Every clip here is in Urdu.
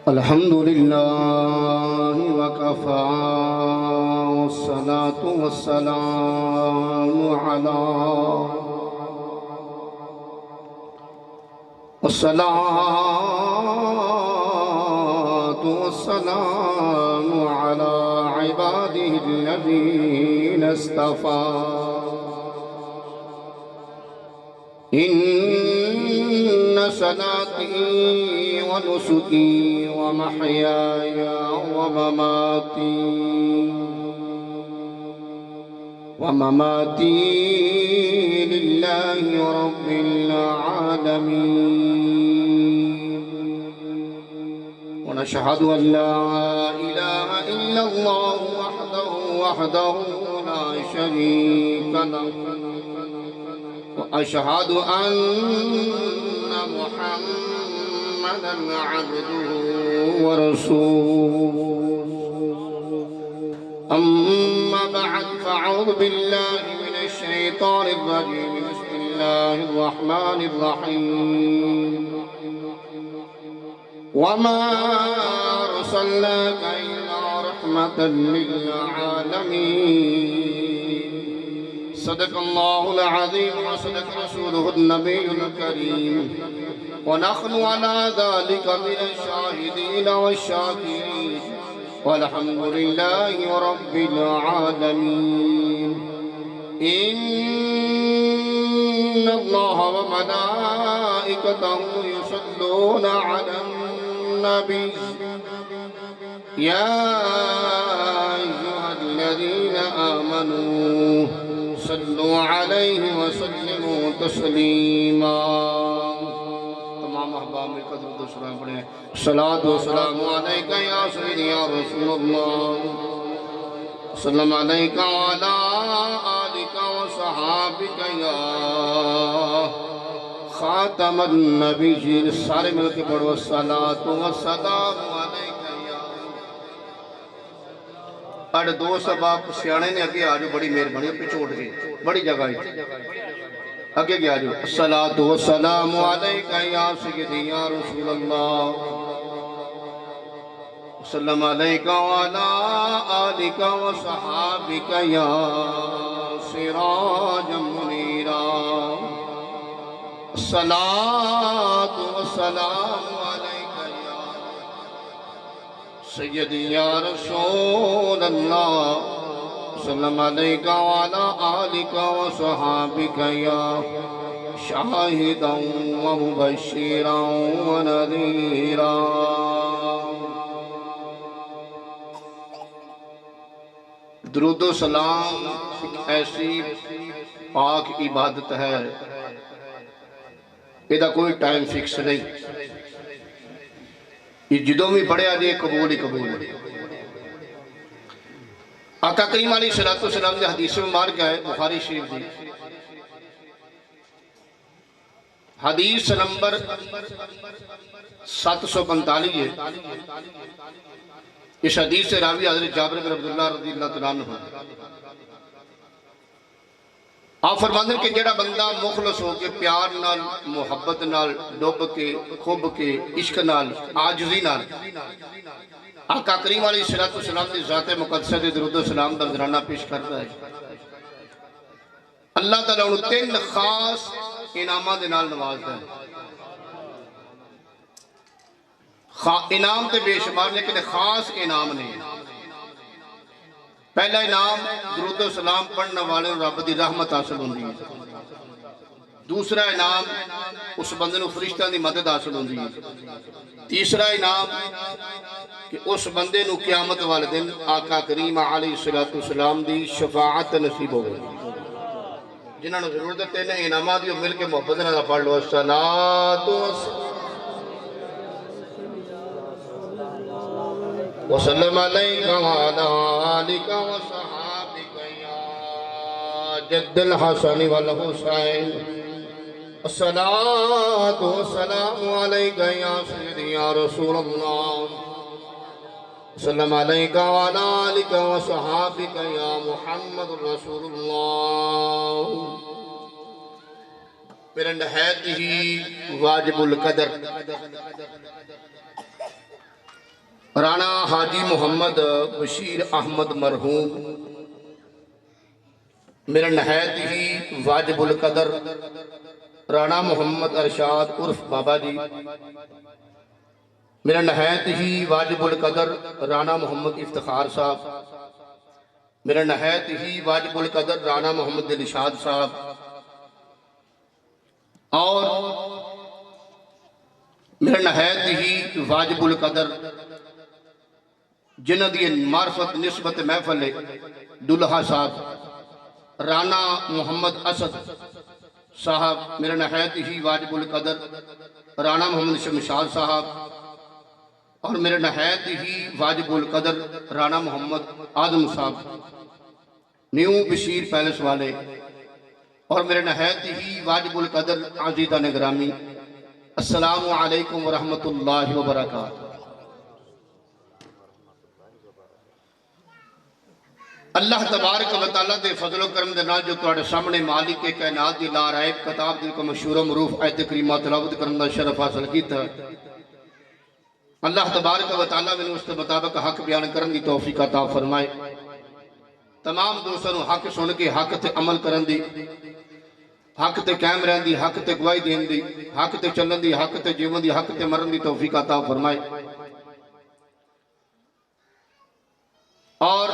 الحمد لله وكفى والصلاة والسلام على عباده الذين اصطفى إن صلاتي ونسكي ومحياي ومماتي لله رب العالمين ونشهد أن لا إله إلا الله وحده لا شريك له وأشهد أن محمدًا عبده ورسوله أما بعد فأعوذ بالله من الشيطان الرجيم بسم الله الرحمن الرحيم وما أرسلناك إلا رحمة للعالمين صدق الله العظيم وصدق رسوله النبي الكريم ونحن على ذلك من الشاهدين والشاكرين والحمد لله رب العالمين إن الله وملائكته يصلون على النبي يا أيها الذين آمنوا صلوا عليه وسلموا تسلیما. تمام احباب میں قدر و سلام پڑھیں. صلاۃ و سلام علیکہ یا سیدی یا رسول اللہ سلام علیکہ وعلی آلکہ و صحابکہ یا خاتم النبیین. سارے مل کے پڑھو صلاۃ و سلام علیکہ یا. اڑ دو سباب سیانے نے اگے آجو بڑی مہربانی پیچھے اٹھ گئی بڑی جگہ ہے اگے گیا جو الصلاۃ والسلام علیکہ یا سیدی یا رسول اللہ سلام علیکہ وعلی آلکہ و صحابکہ یا سراجا منیرا. الصلاۃ والسلام علیکہ یا سیدی یا رسول اللہ سلام علیکہ وعلی آلکہ و صحابکہ یا شاہدا و مبشرا و نذیرا. درود و سلام ایک ایسی پاک عبادت ہے یہ کوئی ٹائم فکس نہیں. یہ جدوں بھی پڑھے آجے قبول ہی قبول ہے. آقا کریم علیہ السلام نے حدیث میں مار کیا ہے بخاری شریف دی حدیث نمبر 745 ہے. اس حدیث سے راوی حضرت جابر بن عبداللہ رضی اللہ عنہ ہے. آپ فرماندے کہ جڑا بندہ مخلص ہو کے پیار نال محبت نال ڈوب کے خوب کے عشق نال عاجزی نال آقا کریم علیہ السلام نے ذات مقدسہ دے درود و سلام دا نذرانہ پیش کرتا ہے. اللہ تعالیٰ انہوں تین خاص انعامات دے نال نوازتا ہے. انعام تے بے شمار لیکن خاص انعام نہیں. پہلا انعام درود و سلام پڑھنے والے رب دی رحمت حاصل ہوندی ہے. دوسرا انعام اس بندے نو فرشتہ دی مدد حاصل ہوندی ہے. تیسرا انعام کہ اس بندے نو قیامت والے دن آقا کریم علیہ السلام دی شفاعت نصیب ہو گئی. جنہاں نو ضرورت ہے نے انعامات دیو مل کے محبت نہ پڑھ لو. الصلاۃ وسلم علیکہ وعلی آلکہ وصحابکہ یا جد الحسن والحسین. الصلاۃ والسلام علیکہ یا سیدی یا رسول اللہ سلام علیکہ وعلی آلکہ وصحابکہ یا محمد رسول اللہ. میرا نہایت ہی واجب القدر رانا حاجی محمد بشیر احمد مرحوم میرا نہایت ہی واجب القدر رانا محمد ارشاد عرف بابا جی، میرا نہایت ہی واجب القدر رانا محمد افتخار صاحب، میرا نہایت ہی واجب القدر رانا محمد دلشاد صاحب، اور میرا نہایت ہی واجب القدر جنہ دی معرفت نسبت محفل دلہا صاحب رانا محمد اسد صاحب، میرا نہایت ہی واجب القدر رانا محمد شمشاد صاحب، اور میرا نہایت ہی واجب القدر رانا محمد آدم صاحب نیو بشیر پیلس والے، اور میرے نہایت ہی واجب القدر عزیزان گرامی، السلام علیکم ورحمت اللہ وبرکاتہ۔ اللہ تبارک و تعالیٰ دے فضل و کرم دے نال جو تواڈے سامنے مالک کائنات دی لا رائب کتاب دی کو مشہور و معروف آیت کریمہ تلاوت کرن دا شرف حاصل کیتا ہے۔ اللہ تبارک و تعالیٰ میں اس کے مطابق حق بیان کرن دی توفیق عطا فرمائے، تمام دوستوں حق سن کے حق تے عمل کرن دی، حق تے قائم رہن دی، حق تے گواہی دین دی، حق تے چلن دی، حق تے جیون دی، حق تے مرن دی توفیق عطا فرمائے۔ اور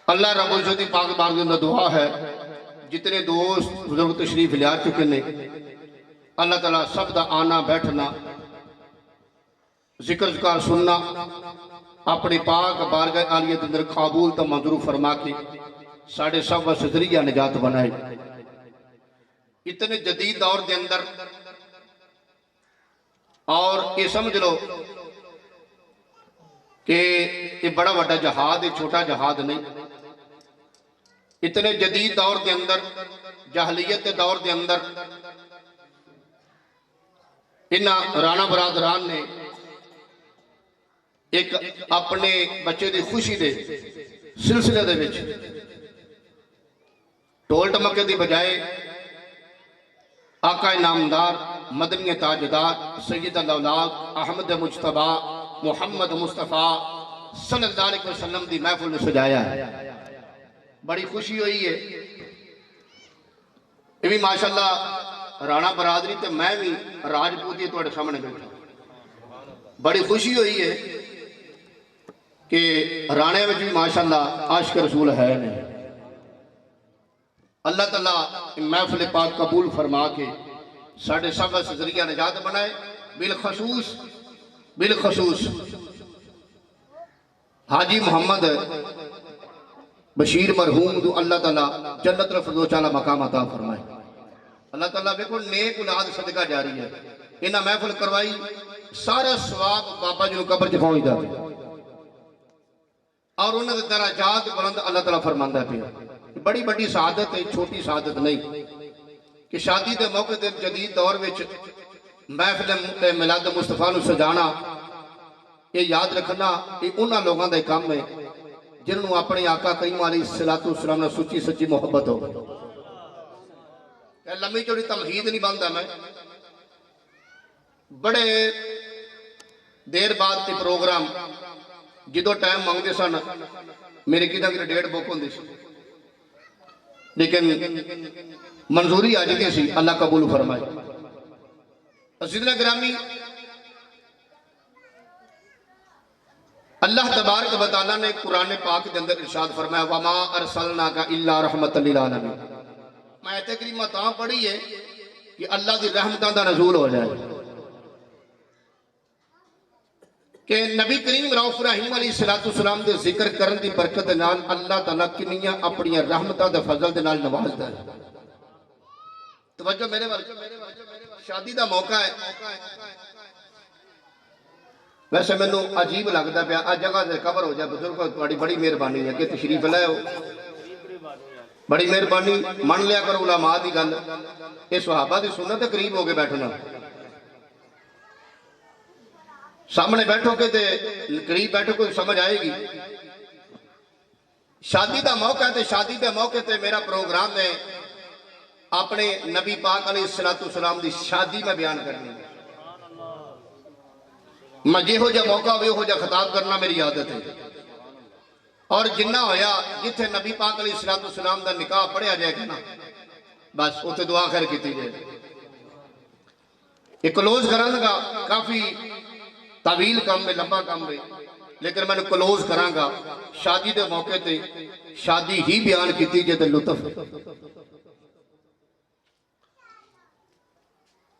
اللہ رب العزت پاک بارگاہ میں دعا ہے جتنے دوست بزرگ تشریف لے آ چکے نے، اللہ تعالیٰ سب دا آنا بیٹھنا ذکر ذکر سننا اپنی پاک بارگاہ عالیت اندر قبول تا منظور فرما کے ساڑھے سب و ذریعہ نجات بنائے۔ اتنے جدید دور دے اندر اور یہ سمجھ لو کہ یہ بڑا بڑا جہاد ہے، چھوٹا جہاد نہیں۔ اتنے جدید دور دے اندر، جاہلیت دور دے اندر انہاں رانا برادران نے ایک اپنے بچے دی خوشی دے سلسلے دے وچ ٹول ٹمکے دی بجائے آقا نامدار مدنی تاجدار سید الاولاد احمد مجتبی محمد مصطفیٰ صلی اللہ علیہ وسلم دی محفل نے سجایا ہے۔ بڑی خوشی ہوئی ہے، یہ بھی ماشاءاللہ رانا برادری تے میں بھی راجپوتی تواڈے سامنے بیٹھا، بڑی خوشی ہوئی ہے کہ رانے میں بھی ماشاءاللہ عاشق رسول ہے نہیں۔ اللہ تعالیٰ محفل پاک قبول فرما کے ساڑھے سب سے ذریعہ نجات بنائے۔ بالخصوص حاجی محمد بشیر مرحوم دو اللہ تعالیٰ جنت الفردوس اعلیٰ مقام عطا فرمائے۔ اللہ تعالیٰ بیکو نیک اولاد صدقہ جاری ہے، انہاں محفل کروائی سارا ثواب بابا جنہوں قبر چ پہنچ جاتے اور انہوں نے درجات بلند اللہ تعالیٰ فرماندہ پیا۔ بڑی بڑی سعادت ہے، چھوٹی سعادت نہیں کہ شادی دے موقع دے جدید دور وچ محفل میلاد مصطفیٰ نو سجانا، یہ یاد رکھنا یہ انہاں لوگاں دے کام ہے جنہوں اپنے آقا کریم علیہ السلام نے سچی سچی محبت ہو۔ لمبی چوڑی تمہید نہیں بنتا، میں بڑے دیر بعد کے پروگرام جدو ٹائم مانگتے سن میرے کدھا کہ ڈیڑھ بک ہوندی سی، لیکن منظوری آ جاتی سی، اللہ قبول فرمائے۔ عزیزنا گرامی، اللہ تبارک و تعالیٰ نے قرآن پاک کے اندر ارشاد فرمایا وَمَا أَرْسَلْنَاكَ إِلَّا رَحْمَةً لِلْعَالَمِينَ۔ میں آیت کریمہ تاں پڑھی ہے کہ اللہ دی رحمتاں دا نزول ہو جائے کہ نبی کریم رؤوف رحیم علیہ السلام دے ذکر کرن دی برکت نال اللہ تعالیٰ کنیاں اپنی رحمتاں دے فضل دے نال نواز دا ہے۔ توجہ میرے شادی دا موقع ہے، ویسے میں نے عجیب لگتا پیا آج جگہ سے خبر ہو جائے بزرگ تھوڑی بڑی مہربانی ہے کہ تشریف لائے ہو، بڑی مہربانی من لیا کرو علماء دی گل، یہ صحابہ دی سنت قریب ہو کے بیٹھنا، سامنے بیٹھو کے تے قریب بیٹھو کو سمجھ آئے گی۔ شادی دا موقع ہے تے شادی دے موقع تے میرا پروگرام ہے اپنے نبی پاک علیہ السلام دی شادی میں بیان کرنی ہے۔ میں جہو جا موقع ہوئے ہو جا خطاب کرنا میری عادت ہے، اور جنہ ہویا جتھے نبی پاک علیہ السلام دا نکاح پڑھیا جائے گا نا بس اتنے دعا خیر کیتی جائے۔ یہ کلوز کرن گا، کافی طویل کام میں، لمبا کام میں، لیکن میں نے کلوز کران گا شادی دے موقع تے شادی ہی بیان کیتی جائے تے لطف۔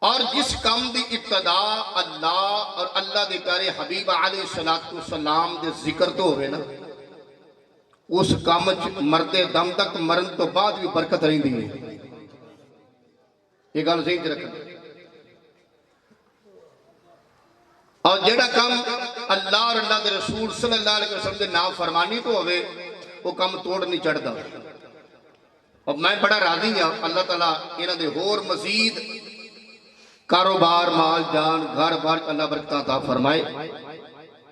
اور جس کام دی ابتدا اللہ اور اللہ دے پیارے حبیب علیہ السلام دے ذکر تو ہوئے نا، اس کام مرد دم تک مرن تو بعد بھی برکت رہی دی ہے۔ یہ گل صحیح رکھنا۔ اور جڑا کام اللہ اور اللہ دے رسول صلی اللہ علیہ وسلم دے نام فرمانی تو ہوئے وہ کام توڑ نہیں چڑھ دا۔ اور میں بڑا راضی ہوں اللہ تعالیٰ انہاں دے ہور مزید کاروبار، مال، جان، گھر بار اللہ برکتہ عطا فرمائے۔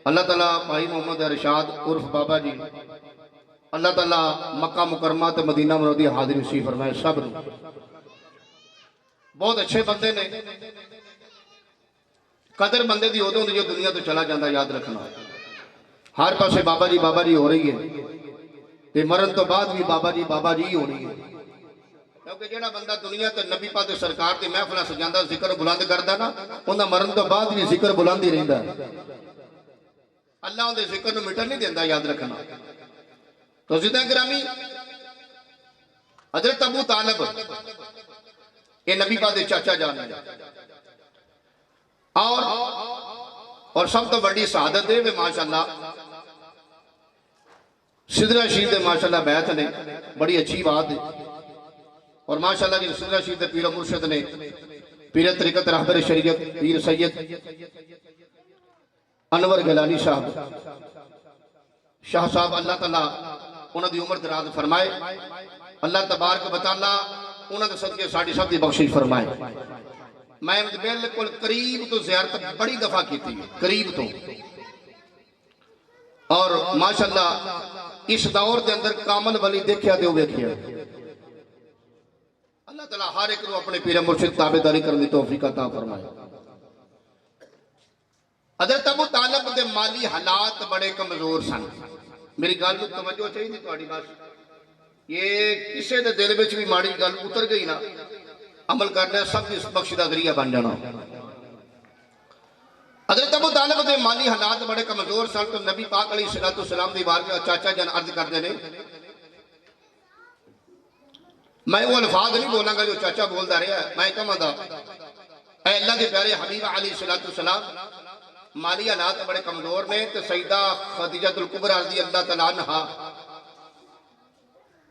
اللہ تعالیٰ بھائی محمد ارشاد عرف بابا جی، اللہ تعالیٰ مکہ مکرمہ تے مدینہ منوری حاضر نصیب فرمائے۔ سب بہت اچھے بندے نے، قدر بندے دی ادوں جو دنیا تو چلا جاندہ، یاد رکھنا۔ ہر پاسے بابا جی ہو رہی ہے، تے مرن تو بعد بھی بابا جی ہی ہو رہی ہے، کیونکہ جڑا بندہ دنیا تے نبی پاک سرکار تے محفلہ سجاندہ ذکر بلند کردا نا، انہاں مرن تو بعد بھی ذکر بلند ہی رہندا۔ اللہ ان دے ذکر نو مٹن نہیں دیندہ، یاد رکھنا۔ تو زدہ گرامی حضرت ابو طالب یہ نبی پاک دے چاچا جان ہے، اور سب تو بڑی سعادت ہے ماشاءاللہ سدرہ شریف دے ماشاءاللہ بیعت نے، بڑی اچھی بات ہے۔ اور ماشاءاللہ جی سدرہ شریف دے پیر و مرشد نے، پیر طریقت رہبر شریعت پیر سید انور گیلانی صاحب شاہ صاحب، اللہ تعالیٰ انہوں دی عمر دراز فرمائے، اللہ تبارک و تعالیٰ انہوں نے صدقے ساڑھی سب دی بخشش فرمائے۔ میں بالکل قریب تو زیارت بڑی دفعہ کی تھی، قریب تو، اور ماشاءاللہ اس دور دے اندر کامل ولی دیکھیا دے ہوئے کیا۔ اللہ تعالیٰ ہر ایک رو اپنے پیر مرشد تابعداری کرنے توفیق عطا فرمائے۔ حضرت ابو طالب دے مالی حالات بڑے کمزور سن۔ میری گل کو توجہ چاہیے تھی تہاڈی بس، یہ کسے دے دل وچ بھی ماڑی گل اتر گئی نا، عمل کرنا سب اس بخش دا ذریعہ بن جانا۔ حضرت ابو طالب دے مالی حالات بڑے کمزور سن، تو نبی پاک علیہ السلام دی بارگاہ چاچا جان عرض کر دے نے، میں وہ الفاظ نہیں بولاں گا جو چاچا بولدا رہا ہے، میں کہاں دا اے اللہ کے پیارے حبیب علیہ السلام مالی حالات بڑے کمزور نے، تو سیدہ خدیجہ الکبریٰ رضی اللہ تعالیٰ عنہا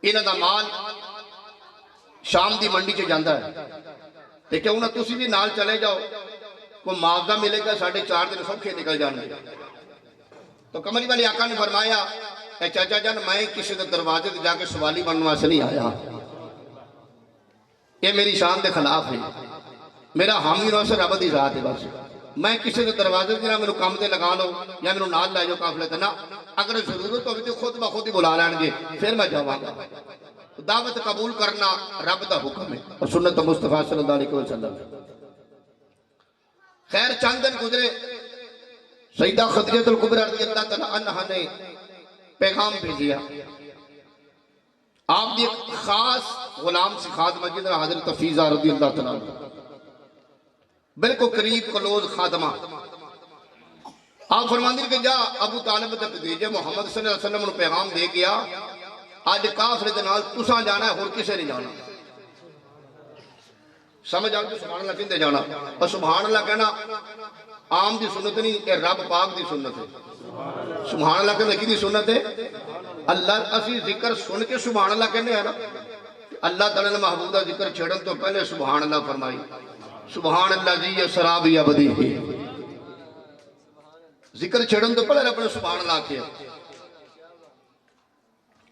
انہاں دا مال شام دی منڈی چ جاندہ ہے، تے کہ انہاں تسی بھی نال چلے جاؤ، کوئی معاوضہ ملے گا، 4.5 دن سوکھے نکل جانے۔ تو کمری والی آقا نے فرمایا، اے چاچا جان میں کسی دے دروازے تے جا کے سوالی بننے سے نہیں آیا، یہ میری شان دے خلاف ہے، میرا حامی نو سے رب دی ذات ہے، بس میں کسی دے دروازے تے نہ میرے کام تے لگا لو یا میرے نال لے جاؤ قافلے تے، نہ اگر ضرورت ہوگی تو خود بخود ہی بلا لین گے، پھر میں جاواں گا۔ دعوت قبول کرنا رب دا حکم ہے اور سنت مصطفیٰ صلی اللہ علیہ وسلم۔ خیر چند دن گزرے، سیدہ خدیجہ الکبریٰ رضی اللہ تعالیٰ عنہا نے پیغام بھیجیا، آپ دی خاص غلام سے خادمہ جنہا حضرت فیضہ رضی اللہ تعالیٰ عنہ، بالکل قریب کلوز خادمہ، آپ فرماندی کہ جا ابو طالب تک دیجئے، محمد صلی اللہ علیہ وسلم انہوں پیغام دے گیا، آج کافر دنال تساں جانا ہے اور کسے نہیں جانا۔ سمجھ آگے تو سبحان اللہ کہتے جانا، اور سبحان اللہ کہنا عام دی سنت نہیں، یہ رب پاک دی سنت ہے۔ سبحان اللہ کہنا کی دی سنت ہے؟ اللہ اسی ذکر سن کے سبحان اللہ کہنے ہیں نا، اللہ تعالیٰ نے محبوبہ ذکر چھڑن تو پہلے سبحان اللہ فرمائی، سبحان اللہ جی اسرا بعبدہ، ذکر چھڑن تو پہلے اپنے سبحان اللہ کیا۔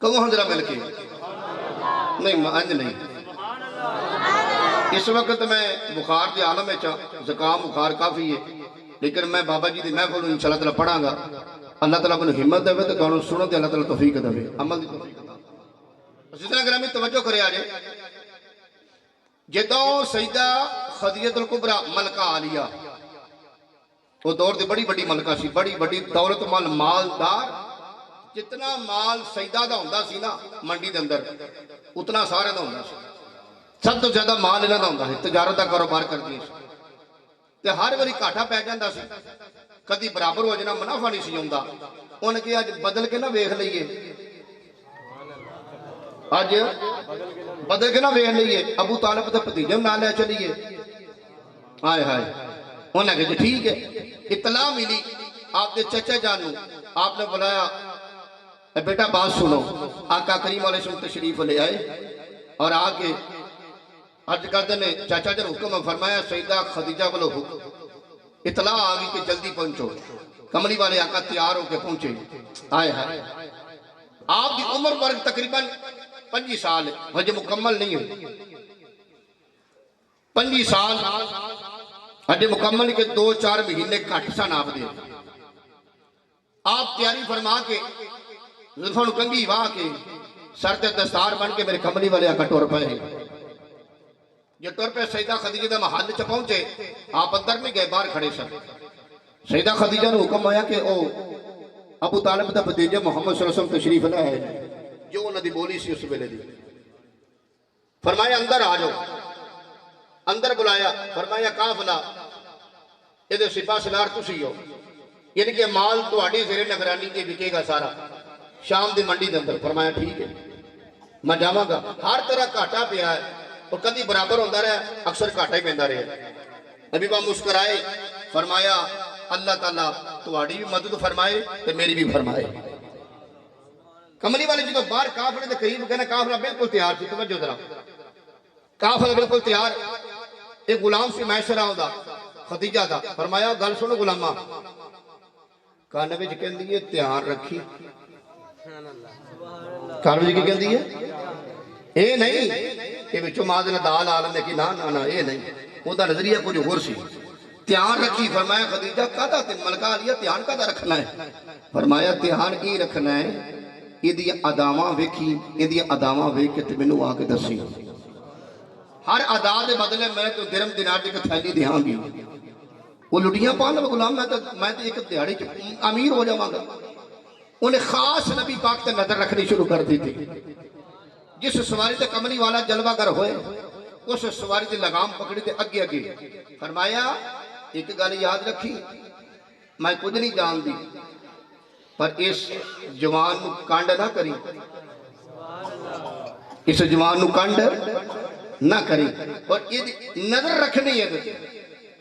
کہوں حضرہ مل کے نہیں انج نہیں، اس وقت میں بخار دی عالم میں زکام بخار کافی ہے، لیکن میں بابا جی دی محفل انشاءاللہ تعالیٰ پڑھاں گا، اللہ تعالیٰ کو ہمت دے تو دونوں سنو دے، اللہ تعالیٰ توفیق دے، عمل دی توفیق دے۔ جتنا گرامی توجہ کرے آجے، جدوں سیدہ خدیجہ الکبریٰ ملکہ عالیہ وہ دور دی بڑی بڑی ملکہ سی, بڑی بڑی دولت مال مالدار. جتنا مال سیدہ دا ہوندا سی نا منڈی دے اندر اتنا سارے دا ہوندا سی. سب تو زیادہ مال انہاں دا ہوندا سی, تجارت دا کاروبار کردی سی تے ہر واری گھاٹا پی جاندا سی, کدی برابر ہو جانا منافع نہیں سی ہوندا. انہاں کہ اج بدل کے نہ ویکھ لئیے, اج بدل کے نہ ویکھ لئیے, ابو طالب تے بھتیجے نال لے چلیے. ہائے ہائے, انہاں کہ جی ٹھیک ہے. اطلاع ملی آپ نے چچا جانو, آپ نے بلایا اے بیٹا بات سنو. آقا کریم علیہ السلام تشریف لے آئے اور آ کے عرض کرتے نے چاچا جن حکم فرمایا سیدہ خدیجہ کو حکم اطلاع آگئی کہ جلدی پہنچو. کملی والے آقا تیار ہو کے پہنچے. آئے ہائے, آپ کی عمر ورگ تقریباً 25 سال ہے, حج مکمل نہیں ہوئی. 25 سال حج مکمل کے 2-4 مہینے کٹ سن. آپ دے آپ تیاری فرما کے زلفوں کنگھی واہ کے سر تے دستار بن کے میرے کملی والے آقا ٹر پئے. جو ٹر پہ سیدہ خدیجہ دے محل چ پہنچے, آپ اندر نہیں گئے, باہر کھڑے سن. سیدہ خدیجہ نے حکم آیا کہ او ابو طالب دا بھتیجے محمد صلی اللہ علیہ وسلم تشریف لے آئے. جو انہاں دی بولی سی اس ویلے دی, فرمایا اندر آ جاؤ. اندر بلایا, فرمایا قافلہ یہ سپاہ سالار تسی ہو, یعنی کہ مال تہاڈی زیر نگرانی کے وکے گا سارا شام دی منڈی دے اندر. فرمایا ٹھیک ہے میں جاواں گا. ہر طرح گھاٹا پیا ہے اور کدی برابر ہوندا رہا, اکثر گھاٹا ہی پیندا رہا. نبی پاک مسکرائے, فرمایا اللہ تعالیٰ تہاڈی بھی مدد فرمائے تے میری بھی فرمائے. کملی والے جدوں باہر قافلے دے قریب کہنا قافلہ بالکل تیار سی. توجہ ذرا, قافلہ بالکل تیار. ایک غلام سی معاشرہ ہوندا خدیجہ دا. فرمایا گل سنو غلامہ, کان وچ کہندی ہے دھیان رکھی. کان وچ کی کہندی ہے اے نہیں کہ وچوں ماں دے دال آ لندے کہ نا نا نا اے نہیں, او دا نظریہ کچھ ہور سی. دھیان رکھی. فرمایا خدیجہ کہدا تے ملکہ عالیہ دھیان کہدا رکھنا ہے؟ فرمایا دھیان کی رکھنا ہے ایدی اداواں ویکھی, ایدی اداواں ویکھ کے تے مینوں آ کے دسی. ہر ادا دے بدلے میں تو درم دینار دی تھیلی دیاں گی. وہ لٹیاں پانا غلام, میں تو ایک دیہڑی امیر ہو جاواں گا. انہیں خاص نبی پاک تے نظر رکھنی شروع کر دی تھی. جس سواری تے کملی والا جلوہ گر ہوئے اس سواری تے لگام پکڑی تے اگے اگے. فرمایا ایک گل یاد رکھی, میں کچھ نہیں جان دی پر اس جوان نو کانڈ نہ کری, اس جوان نو کانڈ نہ کری. اور یہ نظر رکھنی ہے,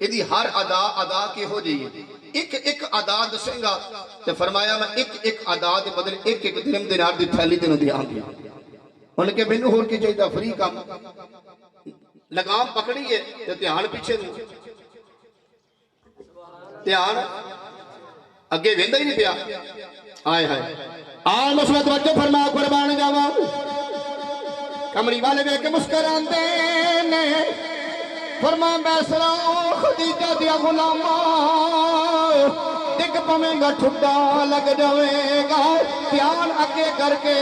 یہ ہر ادا کی ہو جائیے. ایک ایک ادا دسیں گا تو فرمایا میں ایک ایک ادا دے بدل ایک ایک درم دینار دی تھیلی تینوں دیاں گی. انہیں کہ مینوں ہور کی چاہیے فری کام. لگام پکڑی ہے تو دھیان پیچھے دوں, دھیان اگے ویندا ہی نہیں پیا. آئے ہائے آن مسلط وجہ فرما قربان جاواں. کملی والے ویکھ کے مسکراندے نے, فرما بیسرا خدیجہ دیا غلامہ ڈگ پویں گا ٹھڈا لگ جاوے گا. دھیان اگے کر کے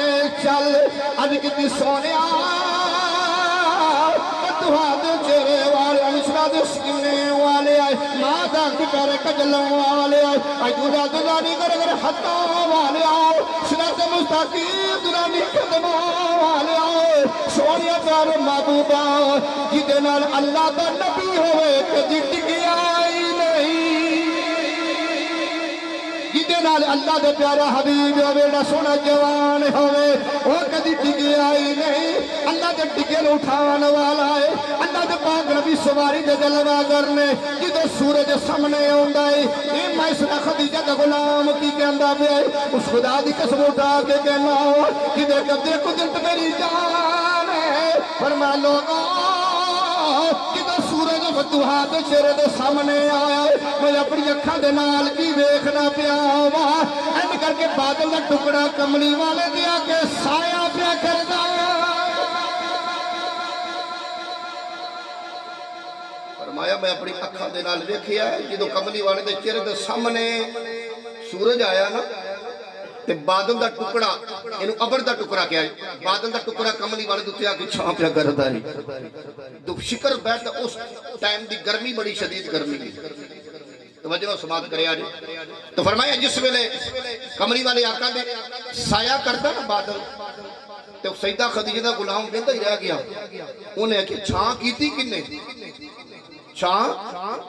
چل. اج کتی سونیا دے چہرے والے انشرا دے سینے والے آئے, ماں دا کر کجلوں والے آئے, اج دورا دلانی کر کر حتوں والے آئے, صراط مستقیم دلانی قدموں والے آئے. سونیا پیارے محبوبہ جدے نال اللہ دا نبی ہوئے کدی ٹکیا ہی نہیں, جدے نال اللہ دے پیارا حبیب ہوئے نہ سونا جوان ہوئے وہ کدی ٹکیا ہی نہیں. اللہ دے ٹکے نو اٹھان والا ہے, اللہ دے پاک نبی سواری دے جلوہ کرنے جدے سورج سامنے ہوندا ہے. اے مائسرہ خدیجہ دا غلام کی کہندا پیا ہے, اس خدا دی قسم اٹھا کے کہنا جدے کدے قدرت میری جان ہے. فرما لوگا جدے سورج فتوحا دے چہرے دے سامنے آیا ہے, میں اپنی اکھاں دے نال کی ویکھنا پیا وا. این کر کے بادل دا ٹکڑا کملی والے دیا کے سایہ پیا کردا. فرمایا میں اپنی اکھاں دے نال ویکھیا ہے جدوں کملی والے دے چہرے دے سامنے سورج آیا نا تے بادل دا ٹکڑا, اینو ابر دا ٹکڑا کیا ہے, بادل دا ٹکڑا کملی والے دے تے چھاں پیا کردا ہے. دو شکر بیٹھ اس ٹائم دی گرمی بڑی شدید گرمی دی. توجہ سماعت کرے آج تو فرمایا جس ویلے کملی والے آقا دے سایہ کرتا نا بادل تو سیدہ خدیجہ دا غلام بیندا ہی رہ گیا انہیں کہ چھاں کیتی کنے چھاں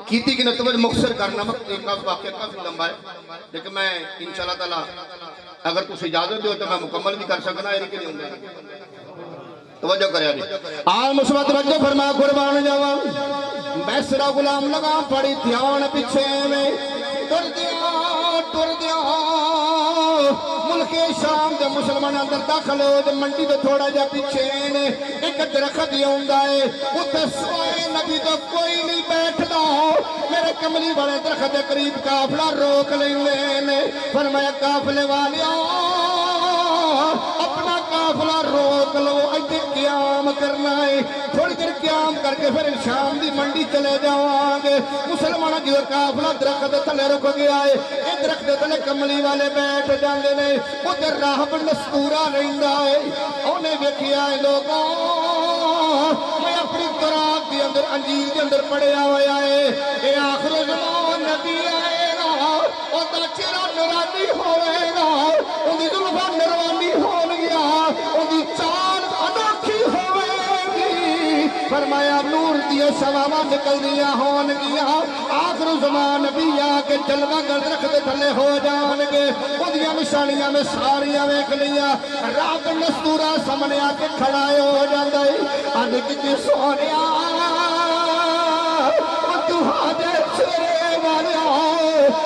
کیتی کنے توجہ مختصر کرنا ایک واقعہ کافی لمبا ہے لیکن میں انشاءاللہ تعالی اگر تُس اجازت دیو تو میں مکمل بھی کر سکنا ہے کہ نہیں ہوں توجہ کرے آج آل مصبت توجہ فرما قربان جاواں بیسرا غلام لگا پڑی دھیان پیچھے میں ٹر دیا ملک شام دے مسلمان اندر داخل ہو دے منڈی دے تھوڑا جا پیچھے نے ایک درخت ہی ہوندا ہے اوتے سوائے نبی تو کوئی نہیں بیٹھدا میرے کملی والے درخت دے قریب قافلہ روک لیندے نے فرمایا قافلے والیاں اپنا قافلہ روک لو ایتھے قیام کرنا ہے تھوڑی دیر قیام کر کے پھر شام دی منڈی چلے جاواں گے مسلمان جو قافلہ درخت تھلے رک گیا ہے اے درخت تھلے کملی والے بیٹھ جاندے نے اوتے راہب نستورا رہندا ہے اونے ویکھیا ہے لوگوں میں اپنی تورات دے اندر انجیل دے اندر پڑھیا ہویا ہے اے آخر زمان نبی آئے گا او دا چہرہ نورانی ہوئے گا او دی زلفاں نورانی ہون گیا او دی چال انوکھی ہوئے گی فرمایا نور دیا شواواں نکل دیا ہون گیا آخر زمان نبی آ کے جلوہ گرد رکھتے تھلے ہو جان گے او دیا نشانیاں میں ساریاں ویکھ لیا رات نستورا سامنے آ کے کھڑائے ہو جاندے آج کتی سونیا تو حاجے چرے والیا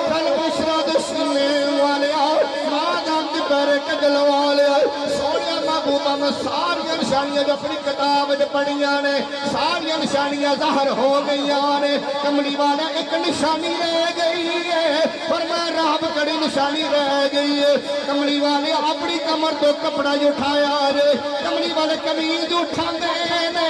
کل بشرا دشنے والیا مادام دی پہرے کجل والیا سونیا محبوبہ میں ساریاں نشانیاں جو اپنی کتاب جو پڑھیاں نے ساریاں نشانیاں ظاہر ہو گئیاں نے کملی والا ایک نشانی رہ گئی ہے فرمایا راہب کڑی نشانی رہ گئی ہے کملی والے اپنی کمر تو کپڑا جو اٹھایا جے کملی والے کمیز جو اٹھا دے نے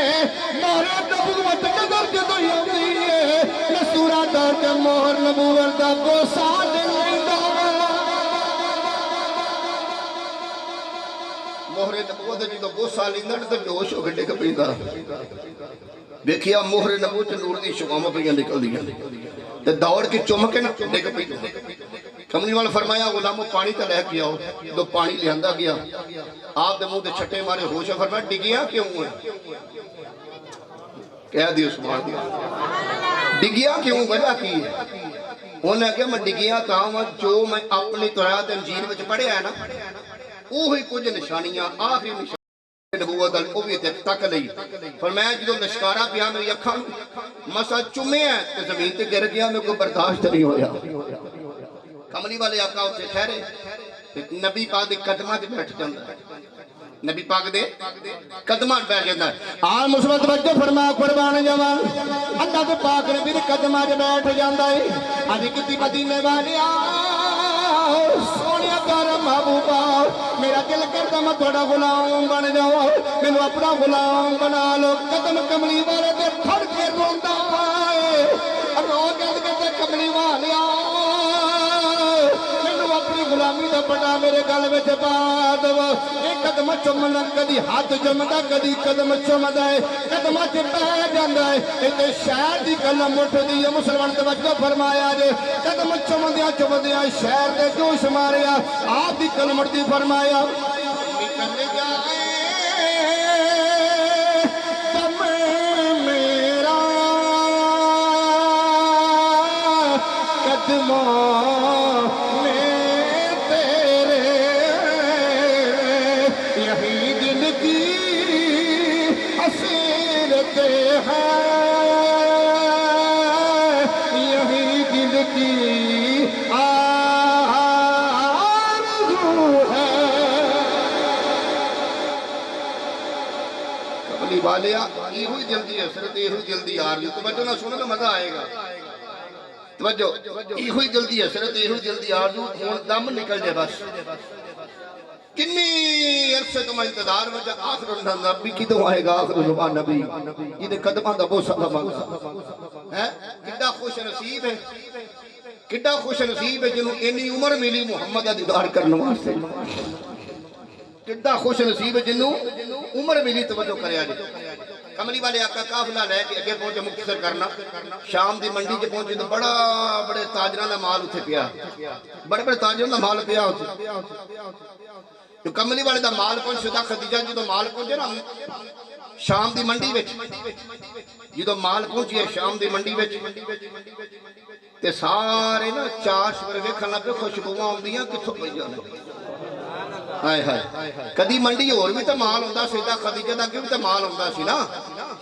مہر نبوت نظر جدو ہوتی ہے نصورہ ڈر کے مہر نبوت دا بوسا لیندہ مہر نبوت جدو بوسا لیندہ تو جوش ہو گھڑے کپیندہ دیکھیا مہر نبوت نور دی شغامہ پہ نکل دیا دوڑ کے چمکے نا ڈگ پہ کملی والا فرمایا غلامو پانی تا لے کیا ہو دو پانی لہندہ گیا آپ دے منہ دے چھٹے مارے ہوش ہے فرمایا ڈگیا کیوں ہے کہہ دیو سبحان دیا ڈگیا کیوں وجہ کی ہے انہوں نے کہا میں ڈگیا کہاں جو میں اپنی تورات انجیل وچ پڑھے ہے نا وہی کچھ نشانیاں آخری نشانیاں نبوت علی او بھی تک لئی فرمایا جدو لشکارہ پیا میری اکھاں مسا چمے ہیں تو زمین تے گر گیا میں کوئی برداشت نہیں ہویا کملی والے آقا ہوتے ٹھہرے نبی پاک دے قدمہ دے بیٹھ جاندہ ہے نبی پاک دے قدمہ دے بیٹھ جاندہ ہے آن مصبت بچے فرما قربان جوان اللہ دے پاک نبی دے قدمہ دے بیٹھ جاندہ ہے آج کتی مدینے والے سونیا پیارا محبوبہ میرا دل کرتا میں تھوڑا غلام بن جاؤ میں نے اپنا غلام بنا لو قدم کملی والے دے پھڑ کے روندہ ہے رو گل کے کملی والے غلامی دا بڑا میرے گل وچ پا دو ایک قدم چمنا کدی ہاتھ جمدا کدی قدم چمدا ہے قدم تے پے جاندا ہے تے شہر دی کلم اٹھدی ہے مسلمان توجہ فرمایا جے قدم چمدیاں شہر دے جوش ماریا آپ دی کلم اٹھدی فرمایا نکل جائے دم میرا قدموں والیا یہ ہوئی جلدی ہے صرف یہ ہوئی جلدی آ رہی ہے توجہ نہ سنو تو مزہ آئے گا توجہ یہ ہوئی جلدی ہے صرف یہ ہوئی جلدی آ رہی ہے ہون دم نکل جائے بس کنی عرصے تو میں انتظار میں جب آخر نبی کی تو آئے گا آخر زبان نبی یہ دے قدمہ دا بوسا مانگا کڈا خوش نصیب ہے کڈا خوش نصیب ہے جنہوں اینی عمر ملی محمد دا دیدار کرنے واسطے کڈا خوش نصیب ہے جنہوں عمر ملی توجہ کرے آجے کملی والے آقا قافلہ لے کے اگے پہنچے مختصر کرنا شام دی منڈی چ پہنچے تو بڑا بڑے تاجراں دا مال اتھے پیا بڑے بڑے تاجراں دا مال پیا اتھے تو کملی والے دا مال پہنچ سیدہ خدیجہ جدو مال پہنچے نا شام دی منڈی وچ جدو مال پہنچی ہے شام دی منڈی وچ تے سارے نا چاش پر ویکھن لگ پے خوشبوواں آندیاں کتھوں پئیاں نے ہائے ہائے کدی منڈی اور بھی تے مال ہوندا سیدہ خدیجہ دا اگے بھی تے مال ہوندا سی نا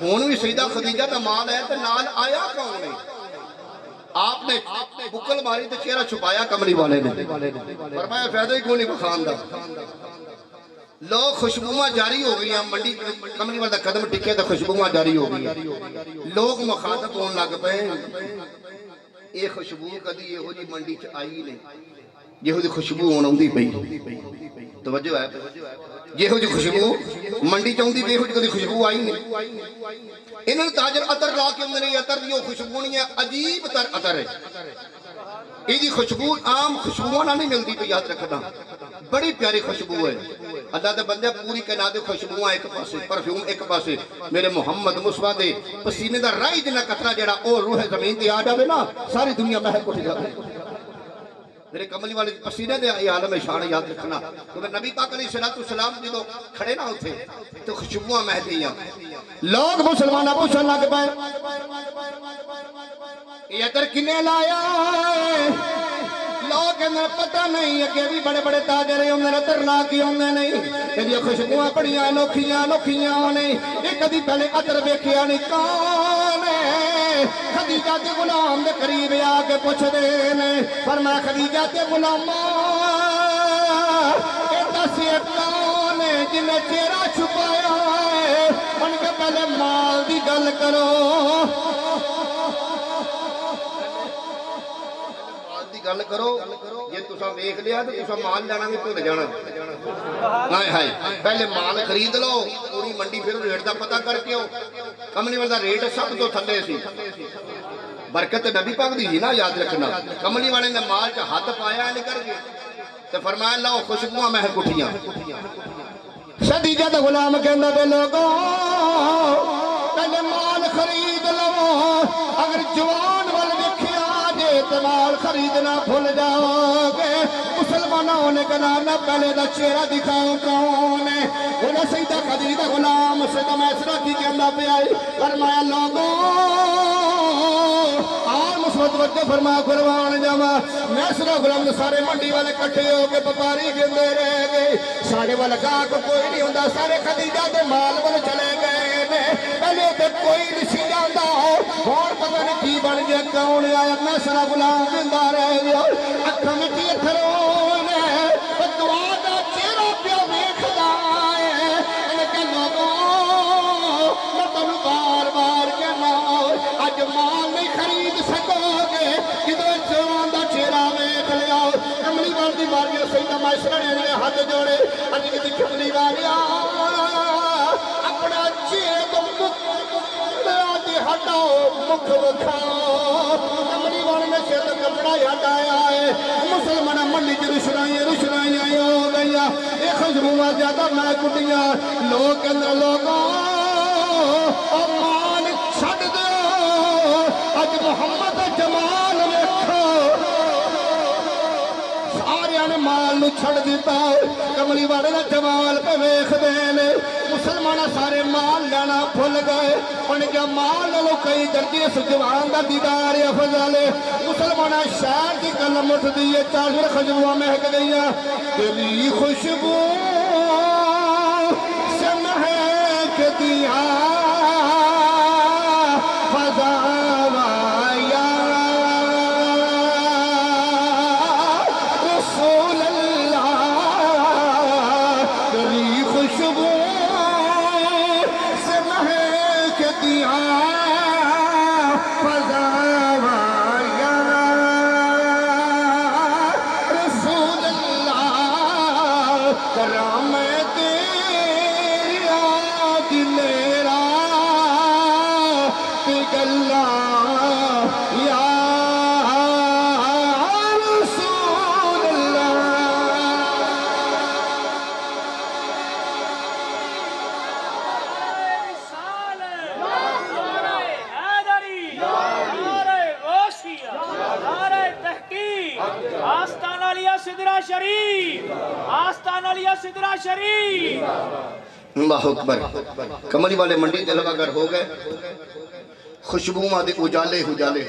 ہن بھی سیدہ خدیجہ دا مال ہے تے نال آیا کون ہے آپ نے بکل ماری تے چہرہ چھپایا کملی والے نے فرمایا فائدہ ہی کوئی نہیں بخان دا لوگ خوشبوواں جاری ہو گئی ہیں منڈی کملی والے دا قدم ٹکے تے خوشبوواں جاری ہو گئی لوگ مخاطب ہون لگ پے یہ خوشبو کدی یہو جی منڈی چ آئی نہیں یہو جی خوشبو ہون آندی پئی توجہ ہے یہو جی خوشبو منڈی چ آندی پئی یہو جی کدی خوشبو آئی نہیں انہاں تاجر عطر لا کے اندر نہیں عطر دی وہ خوشبو نہیں ہے عجیب تر عطر ہے یہ جی خوشبو عام خوشبوواں نہ نہیں ملدی پئی یاد رکھنا بڑی پیاری خوشبو ہے اللہ دے بندے پوری کائنات خوشبوواں ایک پاسے پرفیوم ایک پاسے میرے محمد مصطفیٰ دے پسینے دا رائی جنا قطرہ جڑا او روح زمین تے آ جاوے نا ساری دنیا مہک اٹھ جاوے میرے کملی والے پسینے دے عالم شان یاد رکھنا تو نبی پاک علیہ السلام جدو کھڑے نہ ہوتے تو خوشبوواں مہکیاں لوگ مسلماناں پوچھن لگ پے یہ عطر کنے لایا لوگ انہیں پتہ نہیں ہے کہ بھی بڑے بڑے تاجر ہیں انہیں عطر لا کے ہوندے نہیں کہ یہ خوشبوواں بڑیاں انوکھیاں نہیں یہ کدی پہلے عطر ویکھیا نہیں کون ہے خدیجہ تے غلام دے قریب آ کے پوچھ دے نے فرمایا خدیجہ تے غلاماں اے دس یہ کون ہے جن نے چہرہ چھپایا ہے ان کے پہلے مال دی گل کرو گل کرو یہ تساں ویکھ لیا تو تساں مال لینا بھی بھول جانا ہائے ہائے پہلے مال خرید لو پوری منڈی پھر ریٹ دا پتہ کر کے کملی والے دا ریٹ سب تو تھلے سی برکت نبی پاک دی نا یاد رکھنا کملی والے نے مال چ ہاتھ پایا نہیں کر کے تے فرمایا لاؤ خوشبوواں مہک اٹھیاں خدیجہ دا غلام کہندا بے لوگوں پہلے مال خرید لو اگر جوان وال مال خریدنا بھول جاؤ گے مسلمانوں نے کہا نہ پہلے دا چہرہ دکھاؤ کون ہے انہیں سیدہ خدیجہ غلام سے تو میسرہ کی کہنا پہ آئی فرمایا لوگوں آن مثبت وجہ فرمایا قربان جاوا میسرہ غلام سارے منڈی والے کٹھے ہو کے بپاری گندے رہ گئے سارے والا کہا کو کوئی نہیں ہوندہ سارے خدیجہ دے مال والے چلے گئے پہلے تے کوئی نہیں جاندا اور پتہ نہیں کی بن گیا کون آیا میسرہ غلام زندہ رہ گیا اکھاں مٹی تھرونے دعا دا چہرہ پیا ویکھدا ہے انہیں کہ لوگوں میں تمہیں بار بار کہنا اج مال نہیں خرید سکو گے کدھر جوان دا چہرہ ویکھ لیا کملی والدی بارگی سیدہ میسرہ نے ہاتھ جوڑے اج کدی کملی والیا اپنا چہرے تو ہٹاؤ مکھ بکھاؤ کملی والے نے شیر کپڑا یاد آیا ہے مسلمان منڈی کی رشنائیاں ہو گئیاں یہ خوشبوواں زیادہ میں کٹیاں لوگ اندر لوگوں اور مان چھڑ دو اج محمد جمال ویکھو سارے نے مال نو چھڑ دیتا کملی والے نے جمال پہ ویکھ دے مسلمان سارے مال لینا بھول گئے ان کے مال لو کئی درجے اس جوان دا دیدار افضل مسلمان شہر کی قلم اٹھ دیئے چاشر خوشبوواں مہک گئیاں تیری خوشبو سے مہک دیا کرام تیرا دل میرا آستانہ لیا سدرہ شریف، آستانہ لیا سدرہ شریف۔ اللہ اکبر۔ کملی والے منڈی جلوہ گر ہو گئے، خوشبو ماں دے اجالے اجالے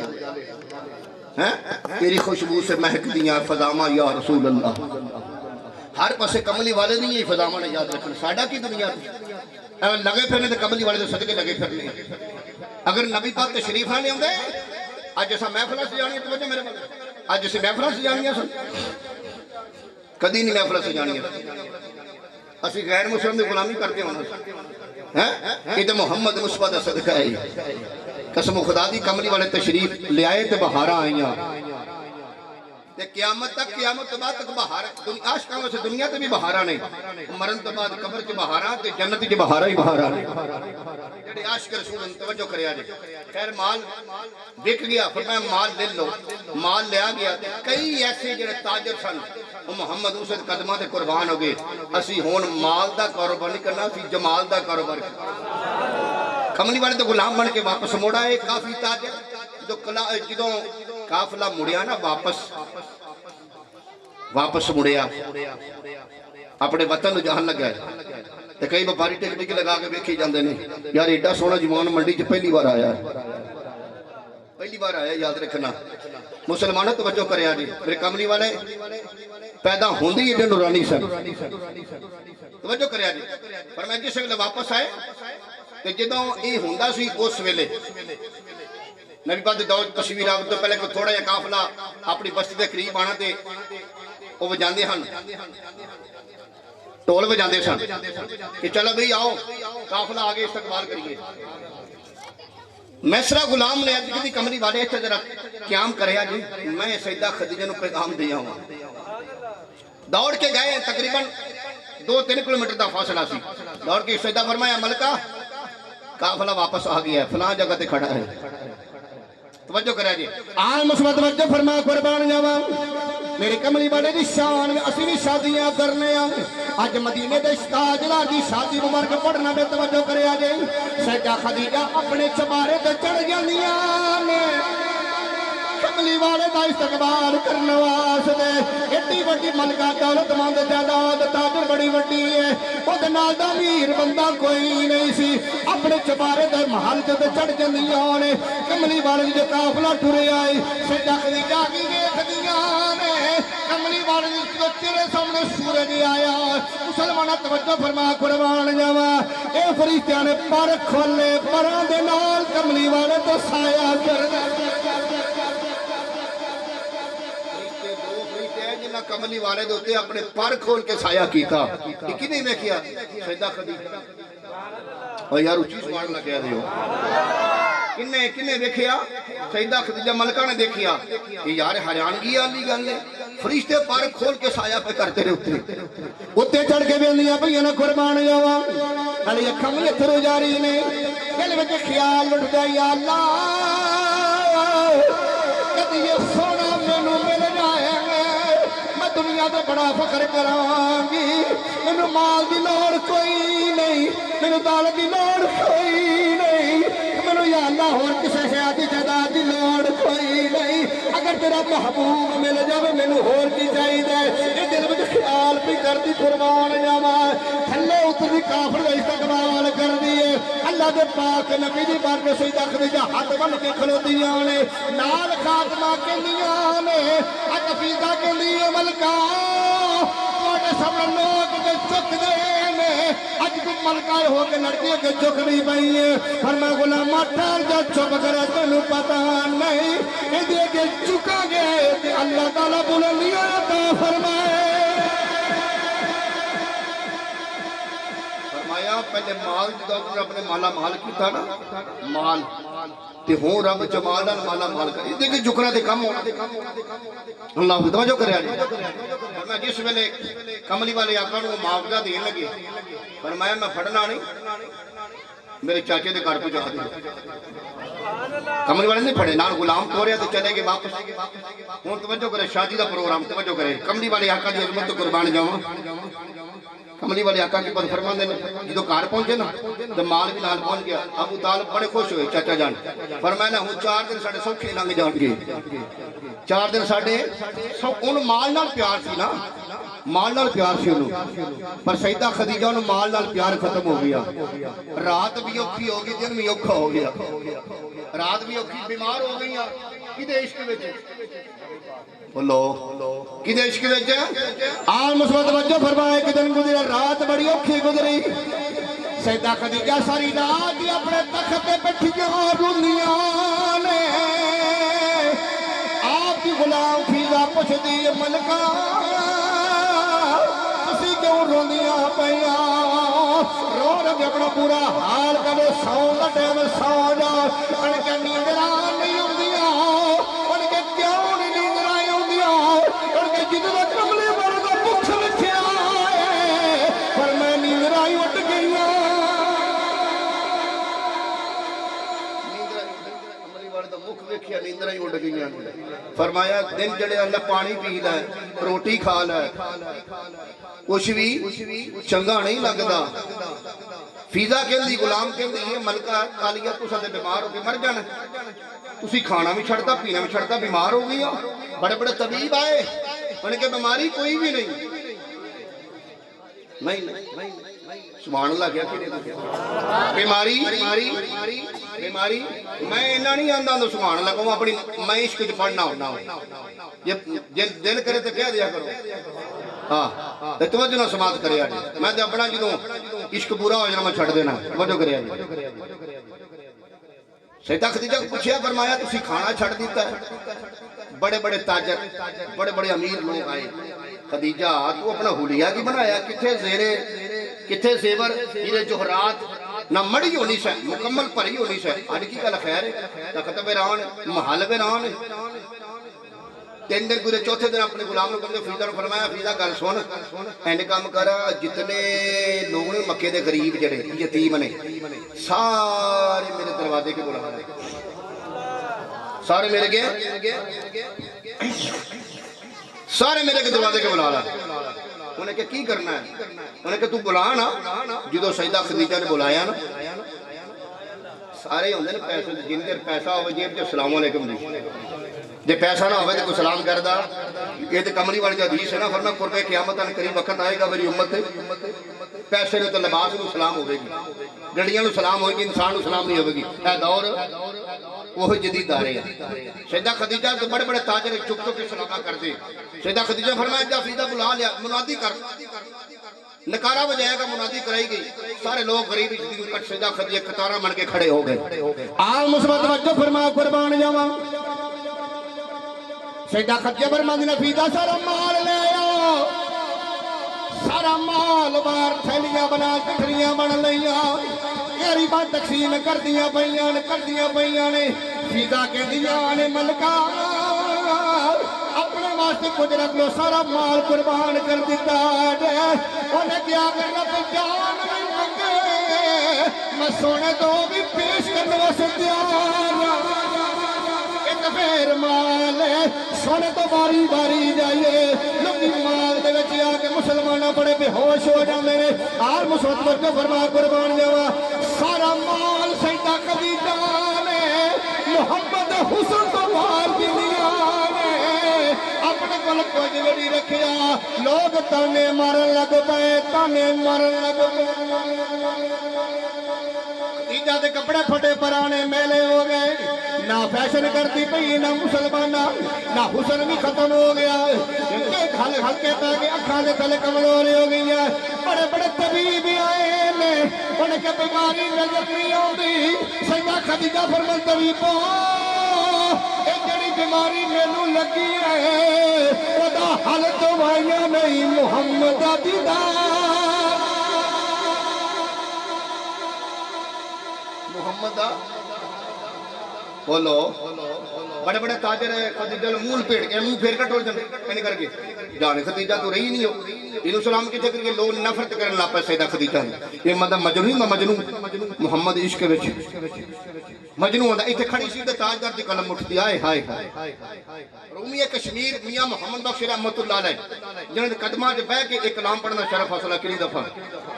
ہیں، تیری خوشبو سے مہک دیاں فضامہ یا رسول اللہ۔ ہر پاسے کملی والے نہیں، یہ فضامہ نے یاد رکھنا، ساڑھا کی دنیا تھی اگر لگے پھرنے تو کملی والے تو صدقے لگے پھرنے۔ اگر نبی پاک تشریف نہ لے آندے آج جیسا محفلہ سجانی ہے، توجہ میرے بارے آج جیسے محفلہ سجانی ہے سن کدی نہیں محفلہ سجانی ہے، اسی غیر مسلم دی غلامی کرتے ہونا یہ تو محمد مصطفیٰ دا صدقہ ہے۔ قسم خدا دی کملی والے تشریف لے آئے تے بہاراں آئیاں تے قیامت تک، قیامت بعد تک بہار عاشقاں سے دنیا تے بھی بہاراں نے، مرن تو بعد قبر کے بہاراں تے جنت کے بہاراں ہی بہاراں نے۔ جڑے عاشق رسول توجہ کریا جے، خیر مال بک گیا، فرمایا مال لے لو، مال لیا گیا تے کئی ایسے جڑے تاجر سن وہ محمد حسین قدماں تے قربان ہو گئے۔ اسی ہون مال دا کاروبار نہیں کرنا، اسی جمال دا کاروبار کرنا۔ کملی والے تو غلام بن کے واپس موڑا ہے کافی تاجر، جدوں قافلہ مڑیا نا واپس مڑیا اپنے وطن جہان لگا ہے تے کئی وپاری ٹک ٹک لگا کے ویکھی جاندے نے، یار ایڈا سونا جوان منڈی چ پہلی بار آیا ہے، پہلی بار آیا، یاد رکھنا مسلمانوں توجہ کریا جی۔ میرے کملی والے پیدا ہوندے ہی ایڈے نورانی سن، توجہ کریا جی۔ فرمایا جس ویلے واپس آئے تے جدوں یہ ہوندا سی اس ویلے نبی پاک دے دور تصویر آگ تو پہلے کو تھوڑا یا قافلہ اپنی بستی دے قریب آنا تے وہ وجاندے ہن، ٹول وجاندے سن کہ چلو بھئی آؤ قافلہ آگے استقبال کریے۔ میسرہ غلام نے عرض کی کملی والے اچھا ذرا قیام کریا جی، میں سیدہ خدیجہ نو پیغام دیا ہوں۔ دوڑ کے گئے، تقریباً 2-3 کلومیٹر دا فاصلہ سی، دوڑ کے سیدہ فرمایا ملکہ قافلہ واپس آ گیا ہے، فلاں جگہ تے کھڑا ہے۔ توجہ کریا جی، آن مصبت توجہ فرما قربان جاواں، میرے کملی والے دی شان میں اسی بھی شادیاں کرنے آئے، آج مدینے دے تاجدار دی شادی مبارک پڑھنا بے توجہ کریا جی۔ سیدہ خدیجہ اپنے چبارے تے چڑھ جاندیاں نے، کملی والے دا استقبال کرنے واسطے، ایڈی وڈی ملکہ دولت مند جائیداد تاجر بڑی وڈی ہے، او دے نال دا امیر بندہ کوئی نہیں سی، اپنے چبارے دے محل تے چڑھ جاندیاں نے۔ کملی والے دی قافلہ ٹرے آئی، سیدہ خدیجہ کی ویکھدیاں نے، کملی والے دی چہرے سامنے سورج آیا۔ مسلماناں توجہ فرما قربان جاواں، اے فرشتیاں نے پر کھولے، پراں دے نال کملی والے تو سایہ کرنا۔ کملی والے دوتے اپنے پر کھول کے سایہ کیتا، کی نہیں میں کیا سیدہ خدیجہ اور یار اچھی سوال نہ کہہ دیو کنے دیکھیا سیدہ خدیجہ ملکہ نے دیکھیا کہ یار حیرانگی والی گل ہے، فرشتے پر کھول کے سایہ پہ کرتے رہے اتے چڑھ کے بیندیاں پئیاں نے قربان جاواں، علی اکھاں وچ اتھرو جاری نے، دل وچ خیال اٹھدا یا اللہ کدی یہ سونا مینوں مل جائے، دنیا تو بڑا فخر کرانگی، مینوں مال دی لوڑ کوئی نہیں، مینوں دولت دی لوڑ کوئی نہیں، مینوں یا اللہ اور کسے شے دی جائیداد دی لوڑ کوئی نہیں، اگر تیرا محبوب مل جاوے مینوں ہور کی چاہیے، یہ دل وچ خیال بھی کرتی قربان جاواں، تھلے اتری کافر دا استقبال کر دیے، اللہ دے پاک نبی دی بار میں سیدہ خدیجہ ہاتھ بن کے کھلوتیاں نے، نال خاتمہ کہندیاں نے، حفیظہ کے لیے ملکہ توڑے سامنے لوگ کے چک دے نے، اج تم ملکہ ہو کے لڑکیوں کے چک نہیں پئی ہے، فرما غلامہ ٹھہر جا چپ کرے تینوں پتہ نہیں، یہ دے کے چکا گئے تے اللہ تعالیٰ بلندیاں عطا فرمائے۔ فرمایا پہلے مال جدوں اپنے مالا مال کیتا نا، مال تے ہوں رب جمال نال مالا مال کر، یہ دیکھیں جھکنا تے کم ہونا، اللہ کی توجہ کریا جی۔ فرمایا جس ویلے کملی والے آقا نوں معاوضہ دین لگے، فرمایا میں پھڑنا نہیں، میرے چاچے دے گھر پہنچا دے۔ کملی والے نہیں پھڑے، نال غلام توریا تے چلے گئے واپس۔ ہوں توجہ کرے، شادی دا پروگرام توجہ کرے، کملی والے آقا دی عظمت قربان جاواں۔ کملی والے آقا کی پت فرماندے نے جدو گھر پہنچے نا تو مال بھی نال پہنچ گیا ابو طالب بڑے خوش ہوئے چاچا جان فرمایا ہوں 4 دن ساڈے سوکھے لنگ جان گے 4 دن ساڈے ان مال نال پیار سی نا مال نال پیار سی انہوں پر سیدہ خدیجہ انہوں مال نال پیار ختم ہو گیا رات بھی اوکھی ہو گئی دن بھی اوکھا ہو گیا رات بھی اوکھی بیمار ہو گئی کدے عشق وچ بولو کدے عشق وچ آن مثبت توجہ فرمائے کہ دن گزرا رات بڑی اوکھی گزری سیدہ خدیجہ ساری رات ہی اپنے تخت پہ بیٹھیاں روندیاں نے آپ کی غلام فیضا پوچھدی ملکہ تسی کیوں روندیاں پیاں رو رہے اپنا پورا حال کرے سو کا ٹائم سو جا ان کے نیندران نہیں ہوندیاں ان کے کیوں نہیں نیندرائیں ہوندیاں ان کے جدو کملے بڑھ کا بکھ لکھیا ہے پر میں نیندرائیں اٹھ گئیاں نیندرائیں اٹھ گئیاں فرمایا دن جڑے اللہ پانی پی لے روٹی کھا لے کچھ بھی چنگا نہیں لگدا فیضا کہندی غلام کہندی یہ ملکہ کالیہ تساں تے بیمار ہو کے مر جانا تسی کھانا بھی چھڑتا پینا بھی چھڑتا بیمار ہو گئی بڑے بڑے طبیب آئے انہیں کہ بیماری کوئی بھی نہیں سبحان اللہ کیا بیماری بیماری میں اینا نہیں آندہ تو سبحان اللہ کہوں اپنی میں عشق جو پڑھنا ہونا جن دل کرے تو کہہ دیا کرو ہاں توجہ نہ سماعت کرے آجے میں تو اپنا جدوں عشق پورا ہو جانا میں چھڑ دینا توجہ کرے آجے سیدہ خدیجہ کو پوچھیا فرمایا تسی کھانا چھڑ دیتا ہے بڑے بڑے تاجر بڑے بڑے امیر لوگ آئے خدیجہ تو اپنا حلیہ کی بنایا کتھے زیرے کتھے زیور ہیرے جوہرات نہ مڑی ہونی سے مکمل پری ہونی سے آج کی کل خیر ہے تخت بیران محل بیران 3 دن پورے چوتھے دن اپنے غلام نے کہتے فیضا نے فرمایا فیضا گل سن این کام کرا جتنے لوگ نے مکے دے غریب جڑے یتیم نے سارے میرے دروازے کے بلا رہے سارے میرے کے دروازے کے بلا رہا انہیں کہ کی کرنا ہے انہیں کہ تو بلا نا جدو سیدہ خدیجہ نے بلایا نا سارے ہوندے نے پیسے جن دیر پیسہ ہوئے جیب جو السلام علیکم دی جے پیسہ نہ ہوئے تو کوئی سلام کردہ یہ تو کملی والی جو حدیث ہے نا فرمایا قرب قیامت ان قریب وقت آئے گا میری امت پیسے نے تو لباس نو سلام ہوئے گی گڑیاں نو سلام ہوئے گی انسان نو سلام نہیں ہوئے گی اے دور وہ جدید دارے ہیں سیدہ خدیجہ تو بڑے بڑے تاجر چپ چپ کے سلامہ کر دے سیدہ خدیجہ فرمایا جا فیضا بلا لیا منادی کر نکارہ بجائے گا منادی کرائی گئی سارے لوگ غریب جدید کٹ سیدہ خدیجہ کتارہ من کے کھڑے ہو گئے آل مثبت وجہ فرمایا قربان جاواں سیدہ خدیجہ فرماندی نے فیضا سارا مال لے آؤ سارا مال بار تھیلیاں بنا کٹھریاں بن لیا غریباں تقسیم کر دیا پئیاں نے فیضا کہندیاں نے ملکہ اپنے واسطے کچھ رکھ لو سارا مال قربان کر دیتا ہے انہیں کیا کرنا تو جان نہیں منگے میں سونے تو بھی پیش کرنے واسطے تیار پھر مال سونے تو باری باری جائیے لوگی مال دے وچ آ کے مسلمانہ بڑے بے ہوش ہو جاندے نے آل مسعود وجہ فرما قربان جاوا سارا مال سیدہ خدیجہ نے محمد حسن تو مال دنیا نے اپنے کول کچھ نہیں رکھیا لوگ تانے مارن لگ پئے خدیجہ دے کپڑے پھٹے پرانے میلے ہو گئے نہ فیشن کرتی پئی نہ مسلمانہ نہ حسن بھی ختم ہو گیا ہلکے پہ گئے اکھاں دے تلے کمزور ہو گئی ہے بڑے بڑے طبیب آئے نے انہیں کہ بیماری نظر نہیں آتی سیدہ خدیجہ فرمائی طبیبو اے جڑی بیماری مینوں لگی ہے او دا حل دوائیاں نہیں محمد دا دیدار محمد دا بولو بڑے بڑے تاجر ہیں خدیجہ مول پیڑ کے منہ پھیر کر ٹول جانے کہنے کر کے جانے خدیجہ تو رہی نہیں ہو انہوں سلام کی ذکر کے لوگ نفرت کرنے لاپے سیدہ خدیجہ یہ مدہ مجنون محمد عشق وچ مجنوں آندا ایتھے کھڑی سی تے تاجدار دی قلم اٹھدی آئے ہائے ہائے رومی کشمیر میاں محمد بخش رحمت اللہ علیہ جنہاں دے قدماں تے بیٹھ کے ایک کلام پڑھنا شرف حاصل کری دفعہ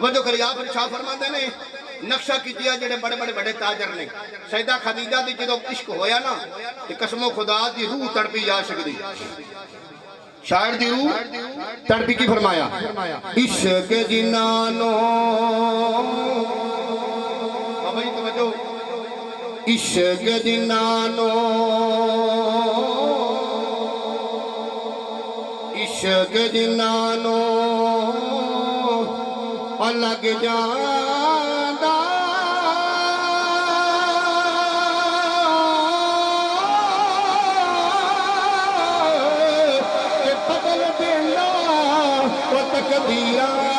وجہ کری آپ شاہ فرماندے نے نقشہ کیتیا جڑے بڑے بڑے بڑے تاجر نے سیدہ خدیجہ دی جدوں عشق ہویا نا تے قسم خدا دی روح تڑپی جا سکدی شاعر دی روح تڑپی کی فرمایا عشق جنانو بھائی توجہ عشق جنانو عشق جنانو الگ جاندہ کہ بدل دینا وہ تقدیرہ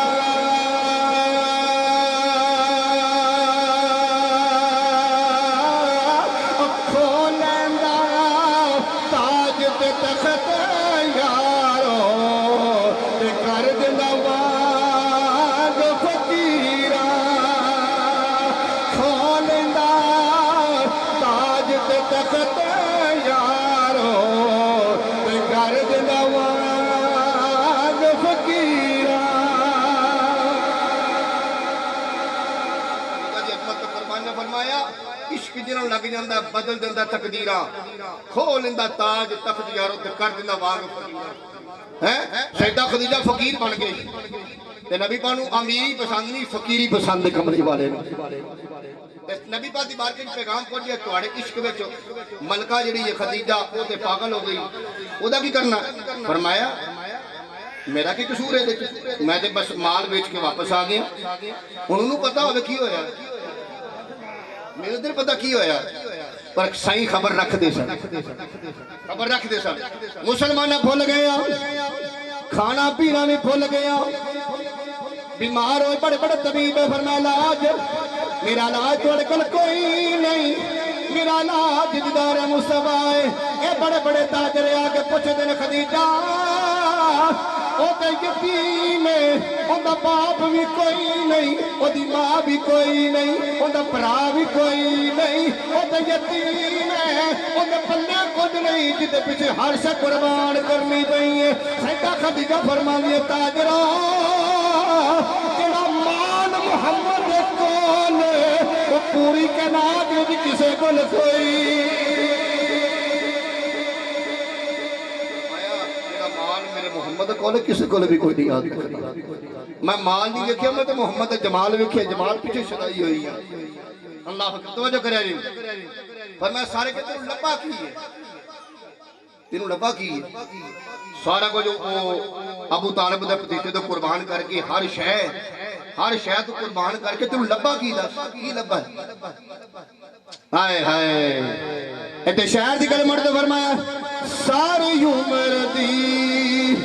لگ جاندہ بدل دیندہ تقدیرہ کھول دیندہ تاج تخت یارو تے کر دیندہ واگ فقیرہ سیدہ خدیجہ فقیر بن گئی تے نبی پانو امیری پسند نہیں فقیری پسند کملی والے نبی پاک دی بارکت پیغام پہنچیا تواڑے عشق وچ ملکہ جڑی یہ خدیجہ وہ تے پاگل ہو گئی او دا کی کرنا فرمایا میرا کی قصور ہے میں تے بس مال بیچ کے واپس آ گیا انہوں نے پتا ہوئے کی ہویا میرے دل پتہ کی ہویا پر صحیح خبر رکھ دے سن خبر رکھ دے سن مسلمانہ بھول گیا کھانا پینا بھی بھول گیا بیمار ہوئے بڑے بڑے طبیب فرمایا علاج میرا علاج توڑے کل کوئی نہیں میرا علاج دیدار مصطفیٰ ہے اے بڑے بڑے تاجر آگے پوچھے دن خدیجہ او تے یتیم ہے ان دا باپ بھی کوئی نہیں او دی ماں بھی کوئی نہیں ان دا پرا بھی کوئی نہیں او تے یتیم ہے ان دے پلے کچھ نہیں جتے پیچھے ہر شے قربان کرنی چاہیے سیدہ خدیجہ فرماندی ہے تاجرہ تیرا مال محمد کول وہ پوری کائنات وچ کسے کول کوئی محمد کولے کسی کولے بھی کوئی نہیں یاد کرتا میں مال نہیں دیکھیا میں تو محمد جمال ویکھیا جمال پیچھے شدائی ہوئی ہے اللہ فکر توجہ کریا جی فرمایا سارے کہ تینوں لبا کی ہے تینوں لبا کی ہے سارا کو جو ابو طالب دے پتیتے تو قربان کر کے ہر شے تو قربان کر کے تینوں لبا کی دس کی لبا ہے ہائے ہائے ایتے شہر دی گل مرد فرمایا ساری عمر دی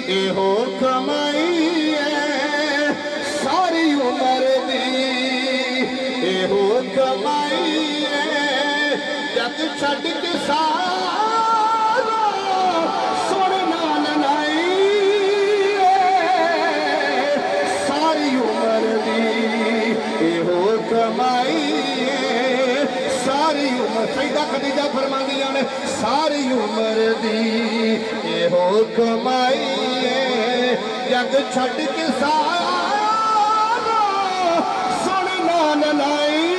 اے ہو کمائی ہے ساری عمر دی اے ہو کمائی ہے جگ چھڑ کے سارا سونا لنائی ہے ساری عمر دی اے ہو کمائی ساری عمر سیدہ خدیجہ فرماندیاں نے ساری عمر دی اے ہو کمائی ہے جگ چھڑ کے سارا سننا للائی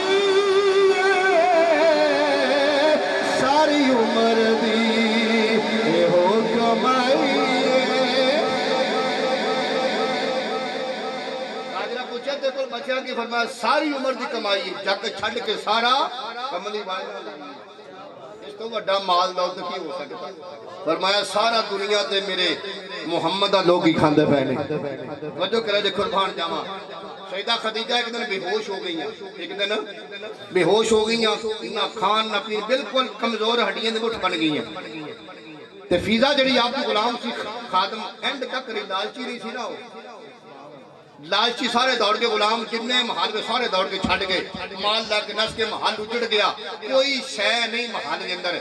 ساری عمر دی اے ہو کمائی بچیاں کی فرمایا ساری عمر دی کمائی جگ چھڑ کے سارا کملی والا اس تو بڑا مال دولت کی ہو سکتا فرمایا سارا دنیا تے میرے محمد لوگ ہی کھاندے پہنے وجہ کرے جے قربان جاواں سیدہ خدیجہ ایک دن بے ہوش ہو گئی ایک دن بے ہوش ہو گئی نہ کھان نہ پین بالکل کمزور ہڈیاں دے مٹھ بن گئی تے فیضا جڑی آپ کی غلام سی خادم اینڈ تک لالچی نہیں سی نا لالچی سارے دوڑ کے غلام جتنے محل کے سارے دوڑ کے چھڑ گئے مال لے کے نس کے محل اجڑ گیا کوئی شے نہیں محل کے اندر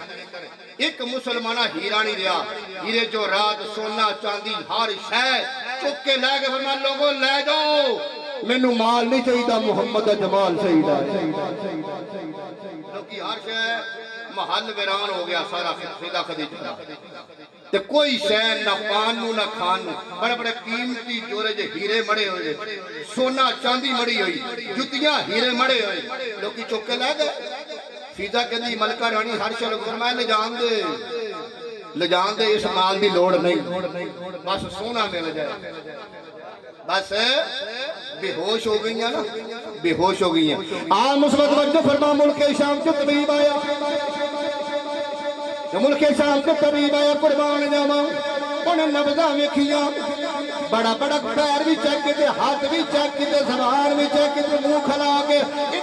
ایک مسلمانہ ہیرا نہیں رہا ہیرے جو رات سونا چاندی ہر شے چک کے لے کے فرمایا لوگوں لے جاؤ مینوں مال نہیں چاہیے محمد جمال چاہیے کیونکہ ہر شے محل ویران ہو گیا سارا سیدہ خدیجہ دا تے کوئی شے نہ پان نو نہ کھان نو بڑے بڑے قیمتی جورے جے ہیرے مڑے ہوئے سونا چاندی مڑی ہوئی جتیاں ہیرے مڑے ہوئے لوکی چوک کے لے گئے فیضا کہندی ملکہ رانی ہر شے لوگ فرمایا لے جان دے اس مال دی لوڑ نہیں بس سونا مل جائے بس بے ہوش ہو گئی ہیں نا بے ہوش ہو گئی ہیں آن مثبت وجہ فرما ملک شام کے طبیب آیا ملک شام کے طبیب آیا قربان جاواں انہیں نبضاں ویکھیاں بڑا بڑا پیر بھی چیک کیتے ہاتھ بھی چیک کیتے زبان بھی چیک کیتے منہ کھلا کے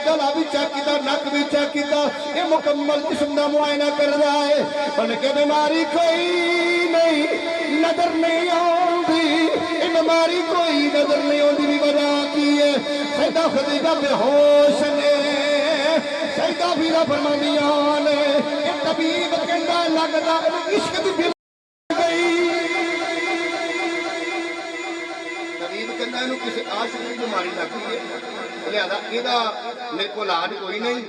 گلا بھی چیک کیتا نک بھی چیک کیتا یہ مکمل جسم دا معائنہ کر رہا ہے ان کے بیماری کوئی نہیں نظر نہیں آندی بیماری کوئی نظر نہیں آندی بھی وجہ کی ہے سیدہ خدیجہ بے ہوش نے سیدہ فیضا فرماندیاں نے یہ طبیب کہندا لگدا عشق دی گئی طبیب کہندا اینو کسی عاشق دی بیماری لگی ہے لہذا ایدا میرے کو علاج کوئی نہیں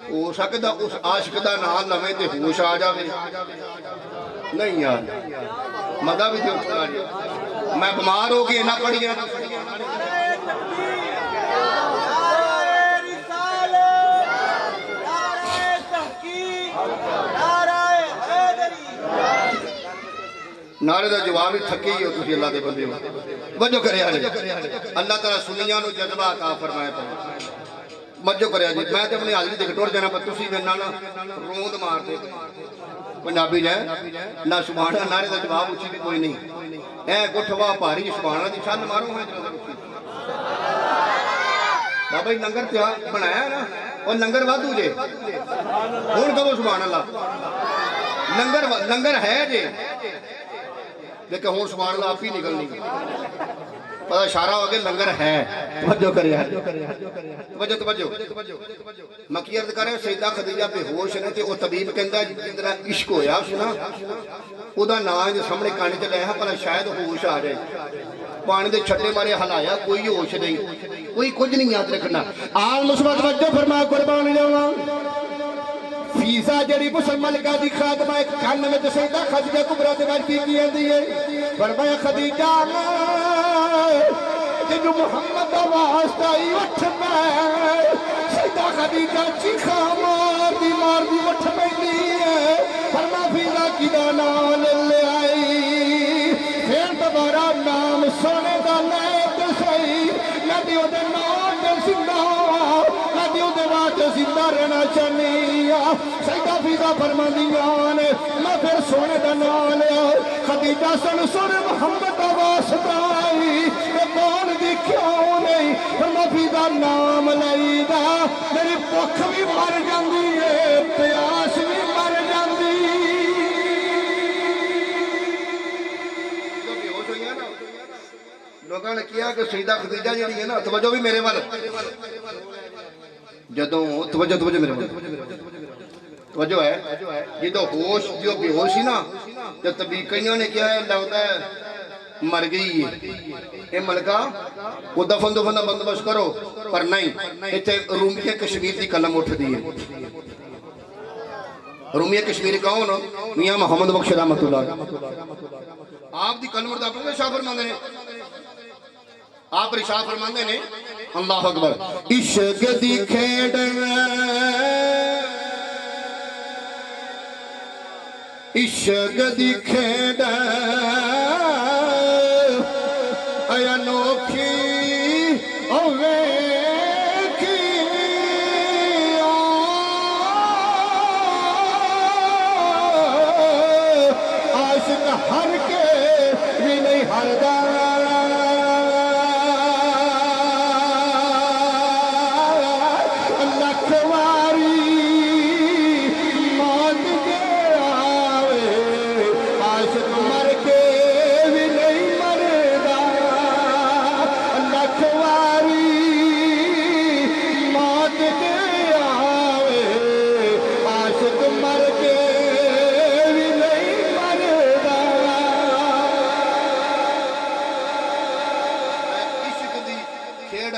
ہو سکدا اس عاشق دا نام لوے تے ہوش آ جاوے نہیں یار مزہ بھی دیو میں بیمار ہو کے نہ پڑی گیا نعرے دا جواب ہی تھکی ہی ہو تسی اللہ دے بندے ہو وجہ کرے آجے اللہ تعالیٰ سنیاں نو جذبہ عطا فرمائے پڑے وجہ کرے آجے میں تے اپنی حاضری دیکھ ٹور جانا پر تسی میں نانا روند مار دے پنجابی جائے نہ سبحانہ نعرے دا جواب اچھی بھی کوئی نہیں اے گٹھوا پاری سبحانہ دی چھل مارو ہوئے جو اچھی بابا ہی لنگر تیا بنایا ہے نا اور لنگر وادو جے ہون کبھو سبحان اللہ لنگر ہے جے لیکن ہون سبحان اللہ آپ ہی نکل نہیں پتہ اشارہ ہو گئے لنگر ہے توجہ کرے توجہ مکی عرض کرے سیدہ خدیجہ بے ہوش نے تے او طبیب کہندا جندرا عشق ہویا سنا او دا نام جو سامنے کانے تے لے پتہ شاید ہوش آ جائے پانی دے چھٹے مارے ہلایا کوئی ہوش نہیں کوئی کچھ نہیں یاد رکھنا آل مثبت وجہ فرما قربان جاواں فیضا جڑی مسلم ملکہ دی خادمہ ایک کھان میں تو سیدہ خدیجہ کبرا دے بار کی اندی ہے فرمایا خدیجہ جنو محمد دا واسطہ ہی اٹھ میں سیدہ خدیجہ چیخا مار دی اٹھ میں دی ہے فرما فیضا کی دانا لے آئی پھر دوبارہ نام سونے دا لے تو صحیح نہ دیو دے نام دے زندہ نہ دیو دے واسطے زندہ رہنا چاہنی سیدہ فیضا فرماندیاں نے میں پھر سونے دا نام لیا خدیجہ سن محمد دا واسطہ آئی کہ کون دی کیوں نہیں میں فیضا نام لئی دا میری بھوک بھی مر جاندی ہے پیاس بھی مر جاندی لوگوں نے کیا کہ سیدہ خدیجہ جڑی ہے نا توجہ بھی میرے وال جدوں توجہ میرے وال توجہ ہے جدو ہوش جو بے ہوشی نا جب طبیب کئیوں نے کیا ہے لگتا ہے مر گئی ہے اے ملکہ وہ دفن دا بندوبست کرو پر نہیں ایتھے رومیہ کشمیر دی قلم اٹھ دی ہے رومیہ کشمیر کون میاں محمد بخش رحمت اللہ آپ دی قلم اٹھا پر شاہ فرماندے نے آپ رشاہ فرماندے نے اللہ اکبر عشق دی کھیڑ عشق دی کھیڑ اے انوکھی اوے کی عاشق ہر کے بھی نہیں ہردا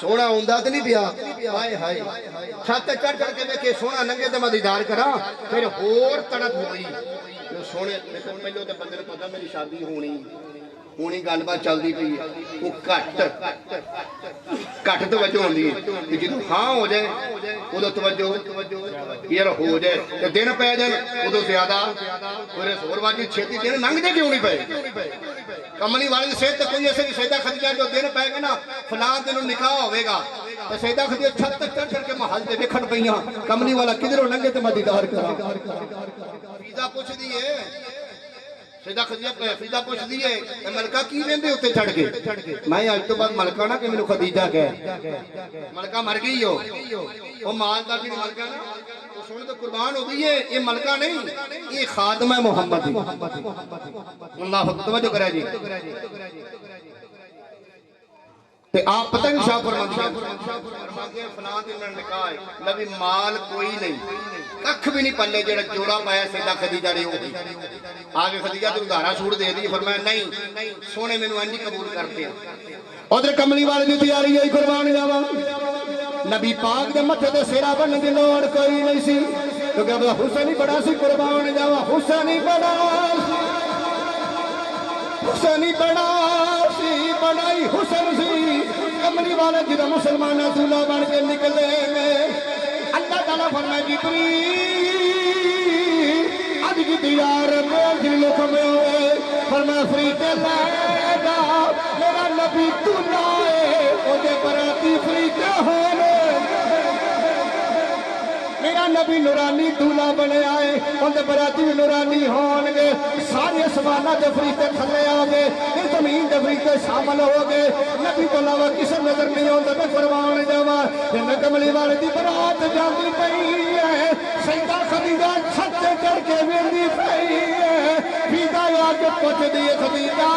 سونا ہوندا تے نہیں پیا ہائے ہائے چھت چڑھ چڑھ کے ویکھے سونا ننگے تے میں دیدار کراں پھر ہور تڑپ ہوئی جو سونے پہلو تے بندے نوں پتہ میری شادی ہونی گل بات چلتی پی ہے وہ گھٹ توجہ ہوندی ہے کہ جدوں ہاں ہو جائے ادو توجہ یار ہو جائے تے دن پے جان ادو زیادہ پورے سور واجی چھتی دن لنگ دے کیوں نہیں پے کملی والے صحت تے کوئی ایسے سیدہ خدیجہ جو دن پے گا نا فلاں دن نکاح ہوے گا تے سیدہ خدیجہ چھت تک چڑھ کے محل تے ویکھن پئیاں کملی والا کدھروں لنگے تے میں دیدار کراں فیضا پوچھ دی ہے سیدہ خدیجہ فیضا پوچھ دی ہے ملکہ کی ویندے اوتے چڑھ کے میں اج تو بعد ملکہ نہ کہ مینوں خدیجہ کہے ملکہ مر گئی ہو او مالدار دی ملکہ نا او سن تو قربان ہو گئی ہے یہ ملکہ نہیں یہ خادمہ محمد اللہ اکبر توجہ کرے جی تے آپ پتہ نہیں شاہ فرماتے ہیں فلاں دن نکاح ہے نبی مال کوئی نہیں ککھ بھی نہیں پلے جڑا جوڑا پایا سیدہ خدیجہ نے وہی آگے خدیجہ تے ادھارا سوٹ دے دی فرمایا نہیں سونے مینوں انج قبول کرتے ہیں ادھر کملی والے دی تیاری ہے قربان جاواں نبی پاک دے متھے تے سیرا بننے دی لوڑ کوئی نہیں سی کیونکہ ابو حسین ہی بڑا سی قربان جاواں حسین ہی بڑا سی بڑائی حسن سی کملی والے جدہ مسلمانہ دولہ بن کے نکلے میں اللہ تعالیٰ فرمائے جبریل آج کی دیار میں جن لوگوں میں ہوئے فرمائے فریقے لائے گا میرا نبی دولہ ہے مجھے براتی فریقے ہونے میرا نبی نورانی دولہ بنے آئے انہوں براتی نورانی ہونگے سارے اسمانہ دے فریقے تھلے آگے اس زمین دے فریقے شامل ہوگے نبی تو علاوہ کسی نظر نہیں ہوتا میں فرمان جاوا کہ کملی والے دی برات جاندی پئی ہے سیدہ خدیجہ چھت سے چڑھ کے ویندی پئی ہے فیضا آگے پہنچ دیئے خدیجہ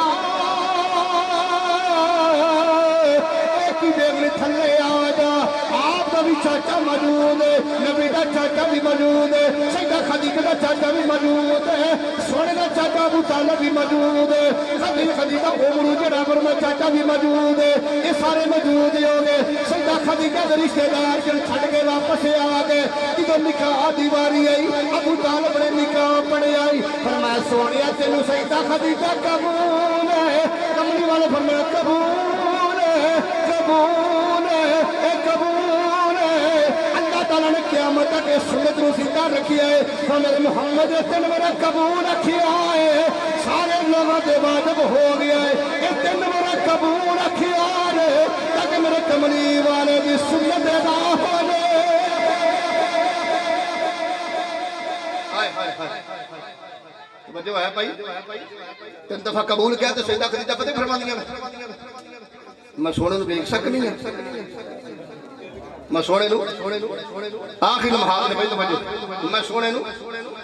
ایک ہی دیگلی تھلے آجا آپ کا بھی چاچا موجود ہے نبی کا چاچا بھی موجود ہے سیدہ خدیجہ کا چاچا بھی موجود ہے سونے کا چاچا ابو طالب بھی موجود ہے خدیجہ عمر جرابر میں چاچا بھی موجود ہے یہ سارے موجود ہی ہوں گے سیدہ خدیجہ کے رشتہ دار چل چھڑ کے واپس آ گئے جدو نکاح دیواری آئی ابو طالب نے نکاح پڑے آئی فرمایا سونیا تینوں سیدہ خدیجہ قبول ہے کملی والے فرمایا قبول ہے قبول ہے قبول ہے اللہ تعالیٰ نے قیامت تک اس سنت رو زندہ رکھی ہے فرمایا محمد تین میرا قبول رکھیا ہے سارے لوگوں کے واجب ہو گیا ہے یہ تین میرا قبول رکھیا ہے تاکہ میرے کملی والے کی سنت ادا ہونے توجہ ہے بھائی تین دفعہ قبول کیا تو سیدہ خدیجہ پتہ فرما دیا میں سونے نو دیکھ سکنی ہے میں سونے نو آخری لمحات نے بھائی توجہ میں سونے نو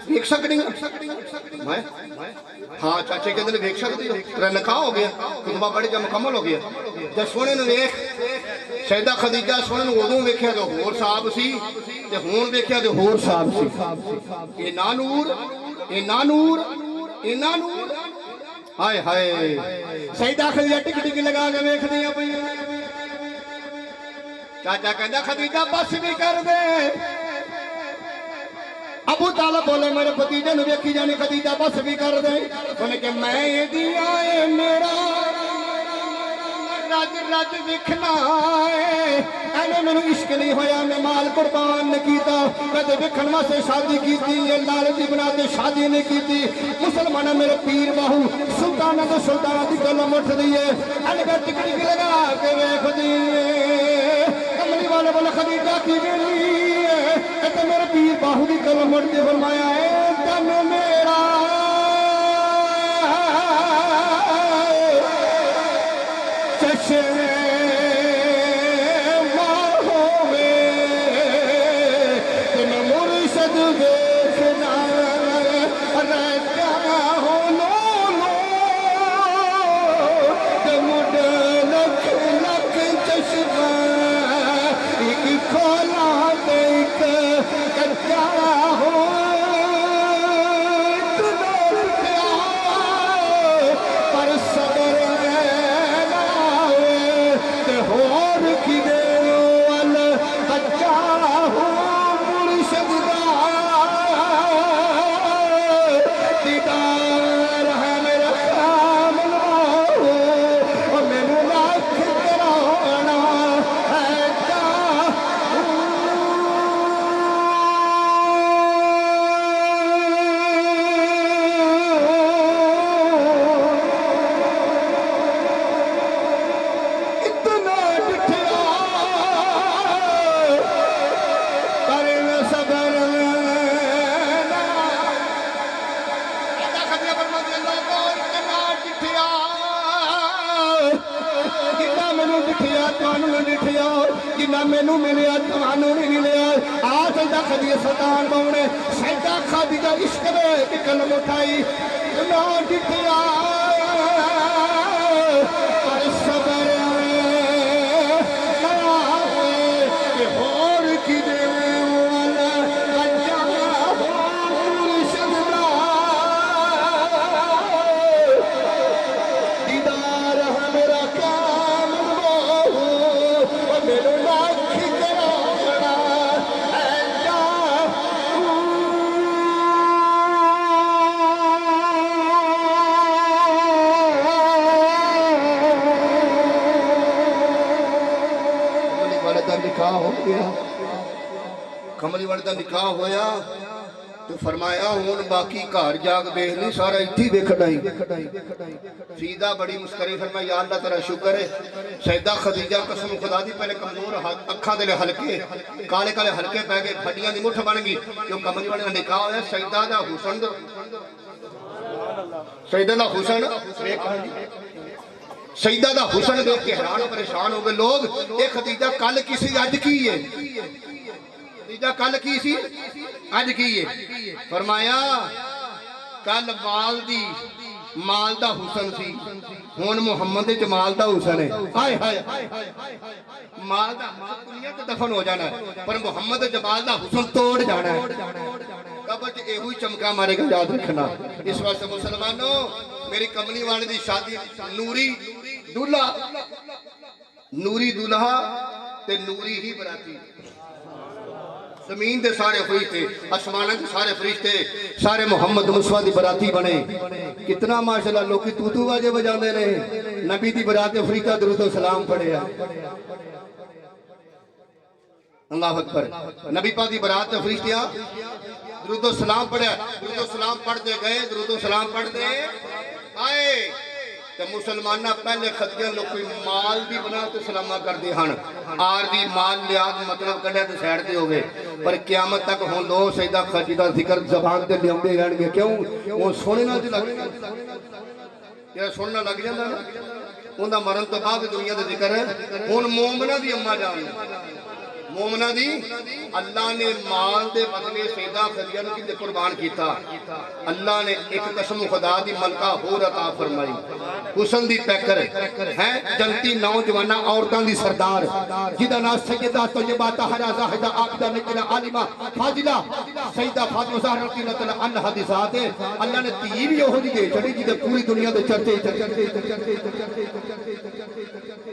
دیکھ سکنی ہے ہاں چاچے کے اندر دیکھ سکتی تیرا نکاح ہو گیا خطبہ پڑھی جب مکمل ہو گیا جب سونے نو دیکھ سیدہ خدیجہ سونے نو ادوں ویکھیا تو ہور صاحب سی تے ہون ویکھیا تے ہور صاحب سی اے نا نور اے نا نور اے نا نور ہائے ہائے سیدہ خدیجہ ٹک ٹک لگا کے ویکھ دیا پئی چاچا کہندا خدیجہ بس بھی کر دے ابو طالب بولے میرے بھتیجے نو ویکھی جانی خدیجہ بس بھی کر دے انہیں کہ میں دیا اے میرا رج رج وکھنا ہے اینے میں عشق نہیں ہویا میں مال قربان نے کیتا کدے وکھن واسطے شادی کیتی یہ لالچی بنا کے شادی نہیں کیتی مسلمانہ میرے پیر باہو سلطانہ تو سلطانہ دی گل اٹھ دی ہے اینے کا ٹکڑی لگا کے ویکھ دی کملی والے بولے خدیجہ کی ویلی ہے اے تے میرے پیر باہو دی گل اٹھ دی فرمایا اے تن میرا چشمے مینوں ملیا تمہانوں نہیں ملیا آ سیدہ خدیجہ سلطان بہنے سیدہ خدیجہ عشق دے کہ قلم اٹھائی نہ ڈٹھیا پر صبر کہ ہور کی دے والا دیدار میرا کام میرے لاکھ کرا نکاح ہو گیا کملی والے دا نکاح ہویا تو فرمایا ہون باقی گھر جاگ دیکھ نہیں سارا اتھی دیکھنا ہی سیدہ بڑی مسکری فرمایا یا اللہ تیرا شکر ہے سیدہ خدیجہ قسم خدا دی پہلے کمزور اکھاں دے ہلکے کالے کالے ہلکے پہ گئے پھڈیاں دی مٹھ بن گئی جو کملی والے دا نکاح ہویا سیدہ دا حسن سیدہ دا حسن سیدہ دا حسن دیکھ کے حیران و پریشان ہو گئے لوگ اے خدیجہ کل کسی اج کی ہے خدیجہ کل کی سی اج کی ہے فرمایا کل مال دا حسن سی ہون محمد جمال دا حسن ہے ہائے ہائے مال دنیا تے دفن ہو جانا ہے پر محمد جمال دا حسن توڑ جانا ہے قبر چ ایہو ہی چمکا مارے گا یاد رکھنا اس واسطے مسلمانوں میری کملی والے دی شادی نوری دلہا تے نوری ہی براتی زمین دے سارے فرشتے آسمانہ دے سارے فرشتے سارے محمد مصطفیٰ دی براتی بنے کتنا ماشاءاللہ لوگ کی تو باجے بجان دے رہے نبی دی برات فرشتہ درود و سلام پڑھے اللہ اکبر نبی پاک دی برات فرشتہ درود و سلام پڑھے درود و سلام پڑھتے گئے درود و سلام پڑھتے آئے تو مسلمانہ پہلے خدیجہ لوگ کوئی مال بھی بنا تو سلامہ کر دے ہن آر دی مال لیاد مطلب کڑھے تو سیڑ دے ہوگے پر قیامت تک ہون دو سیدہ خدیجہ ذکر زبان دے لیاؤں دے رہن گے کیوں وہ سونے نہ دی لگ یہ سننا لگ جاندہ نا ان دا مرن تو بعد دنیا دے ذکر ہے ہون مومنہ دی اممہ جانے مومنہ دی اللہ نے مال دے بدلے سیدہ خدیجہ کی دے قربان کیتا اللہ نے ایک قسم خدا دی ملکہ ہور عطا فرمائی حسن دی پیکر ہے جنتی نوجوانہ عورتان دی سردار جدہ نا سیدہ طیبہ طاہرہ زاہدہ عابدہ نکلہ عالمہ فاضلہ سیدہ فاطمہ زہرہ رضی اللہ تعالی عنہ دی ذات ہے اللہ نے تیب یہو دی دے چڑی جدہ پوری دنیا دے چرچے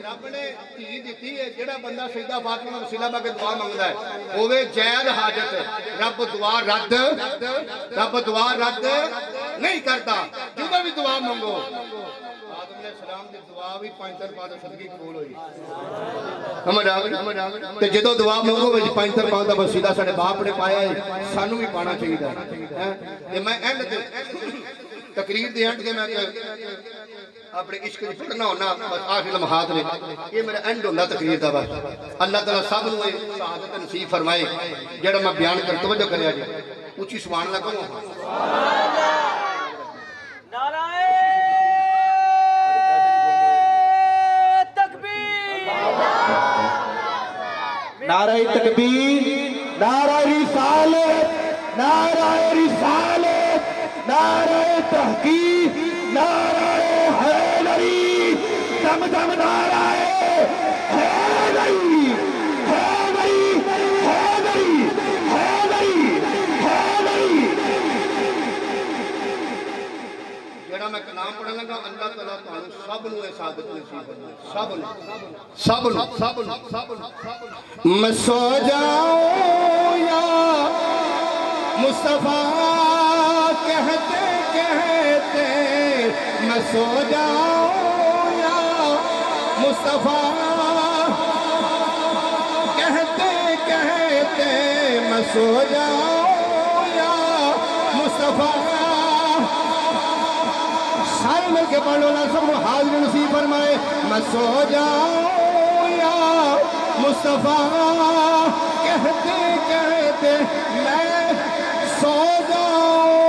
رب نے تیب دیتی ہے جڑا بندہ سیدہ فاطمہ وسیلہ باقی دعا مانگتا ہے ہوئے جید حاجت رب دعا رد نہیں کرتا جدہ بھی دعا مانگو آدم علیہ السلام دی دعا بھی 5 پاؤں صدقی قبول ہوئی سمجھ آگئی تے جدو دعا مانگو وچ 5 پاؤں دا وسیلہ ساڈے باپ نے پایا ہے سانو بھی پانا چاہیے تے میں اینڈ تے تقریر دے اینڈ کے میں اپنے عشق کی پڑھنا ہونا بس آخری لمحات نے یہ میرا اینڈ ہونا تقریر دا بس اللہ تعالیٰ سب نوے سعادت نصیب فرمائے جڑا میں بیان کر توجہ کریا جی اونچی سبحان اللہ کہوں نعرہ تکبیر نعرہ تکبیر نعرہ رسالت نعرہ تحقیق نعرہ حیدری دم دم نعرہ حیدری حیدری حیدری حیدری حیدری جڑا میں کلام پڑھنے لگا اللہ تعالیٰ تعالیٰ سب نوے سعادت نصیب سب میں سو جاؤں یا مصطفیٰ کہتے کہتے میں سو جاؤں یا مصطفیٰ کہتے کہتے میں سو جاؤں یا مصطفیٰ سارے مل کے پڑھ لو نا سب کو حاضر نصیب فرمائے میں سو جاؤں یا مصطفیٰ کہتے کہتے میں سو جاؤں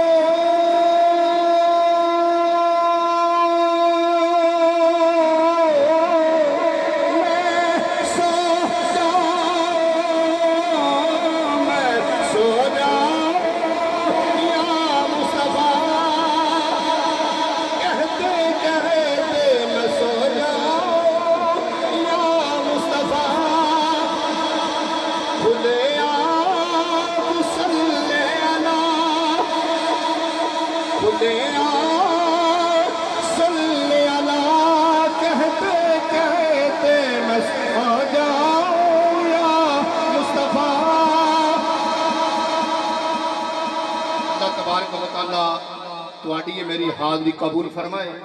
میں سو جاؤں حاضری قبول فرمائے.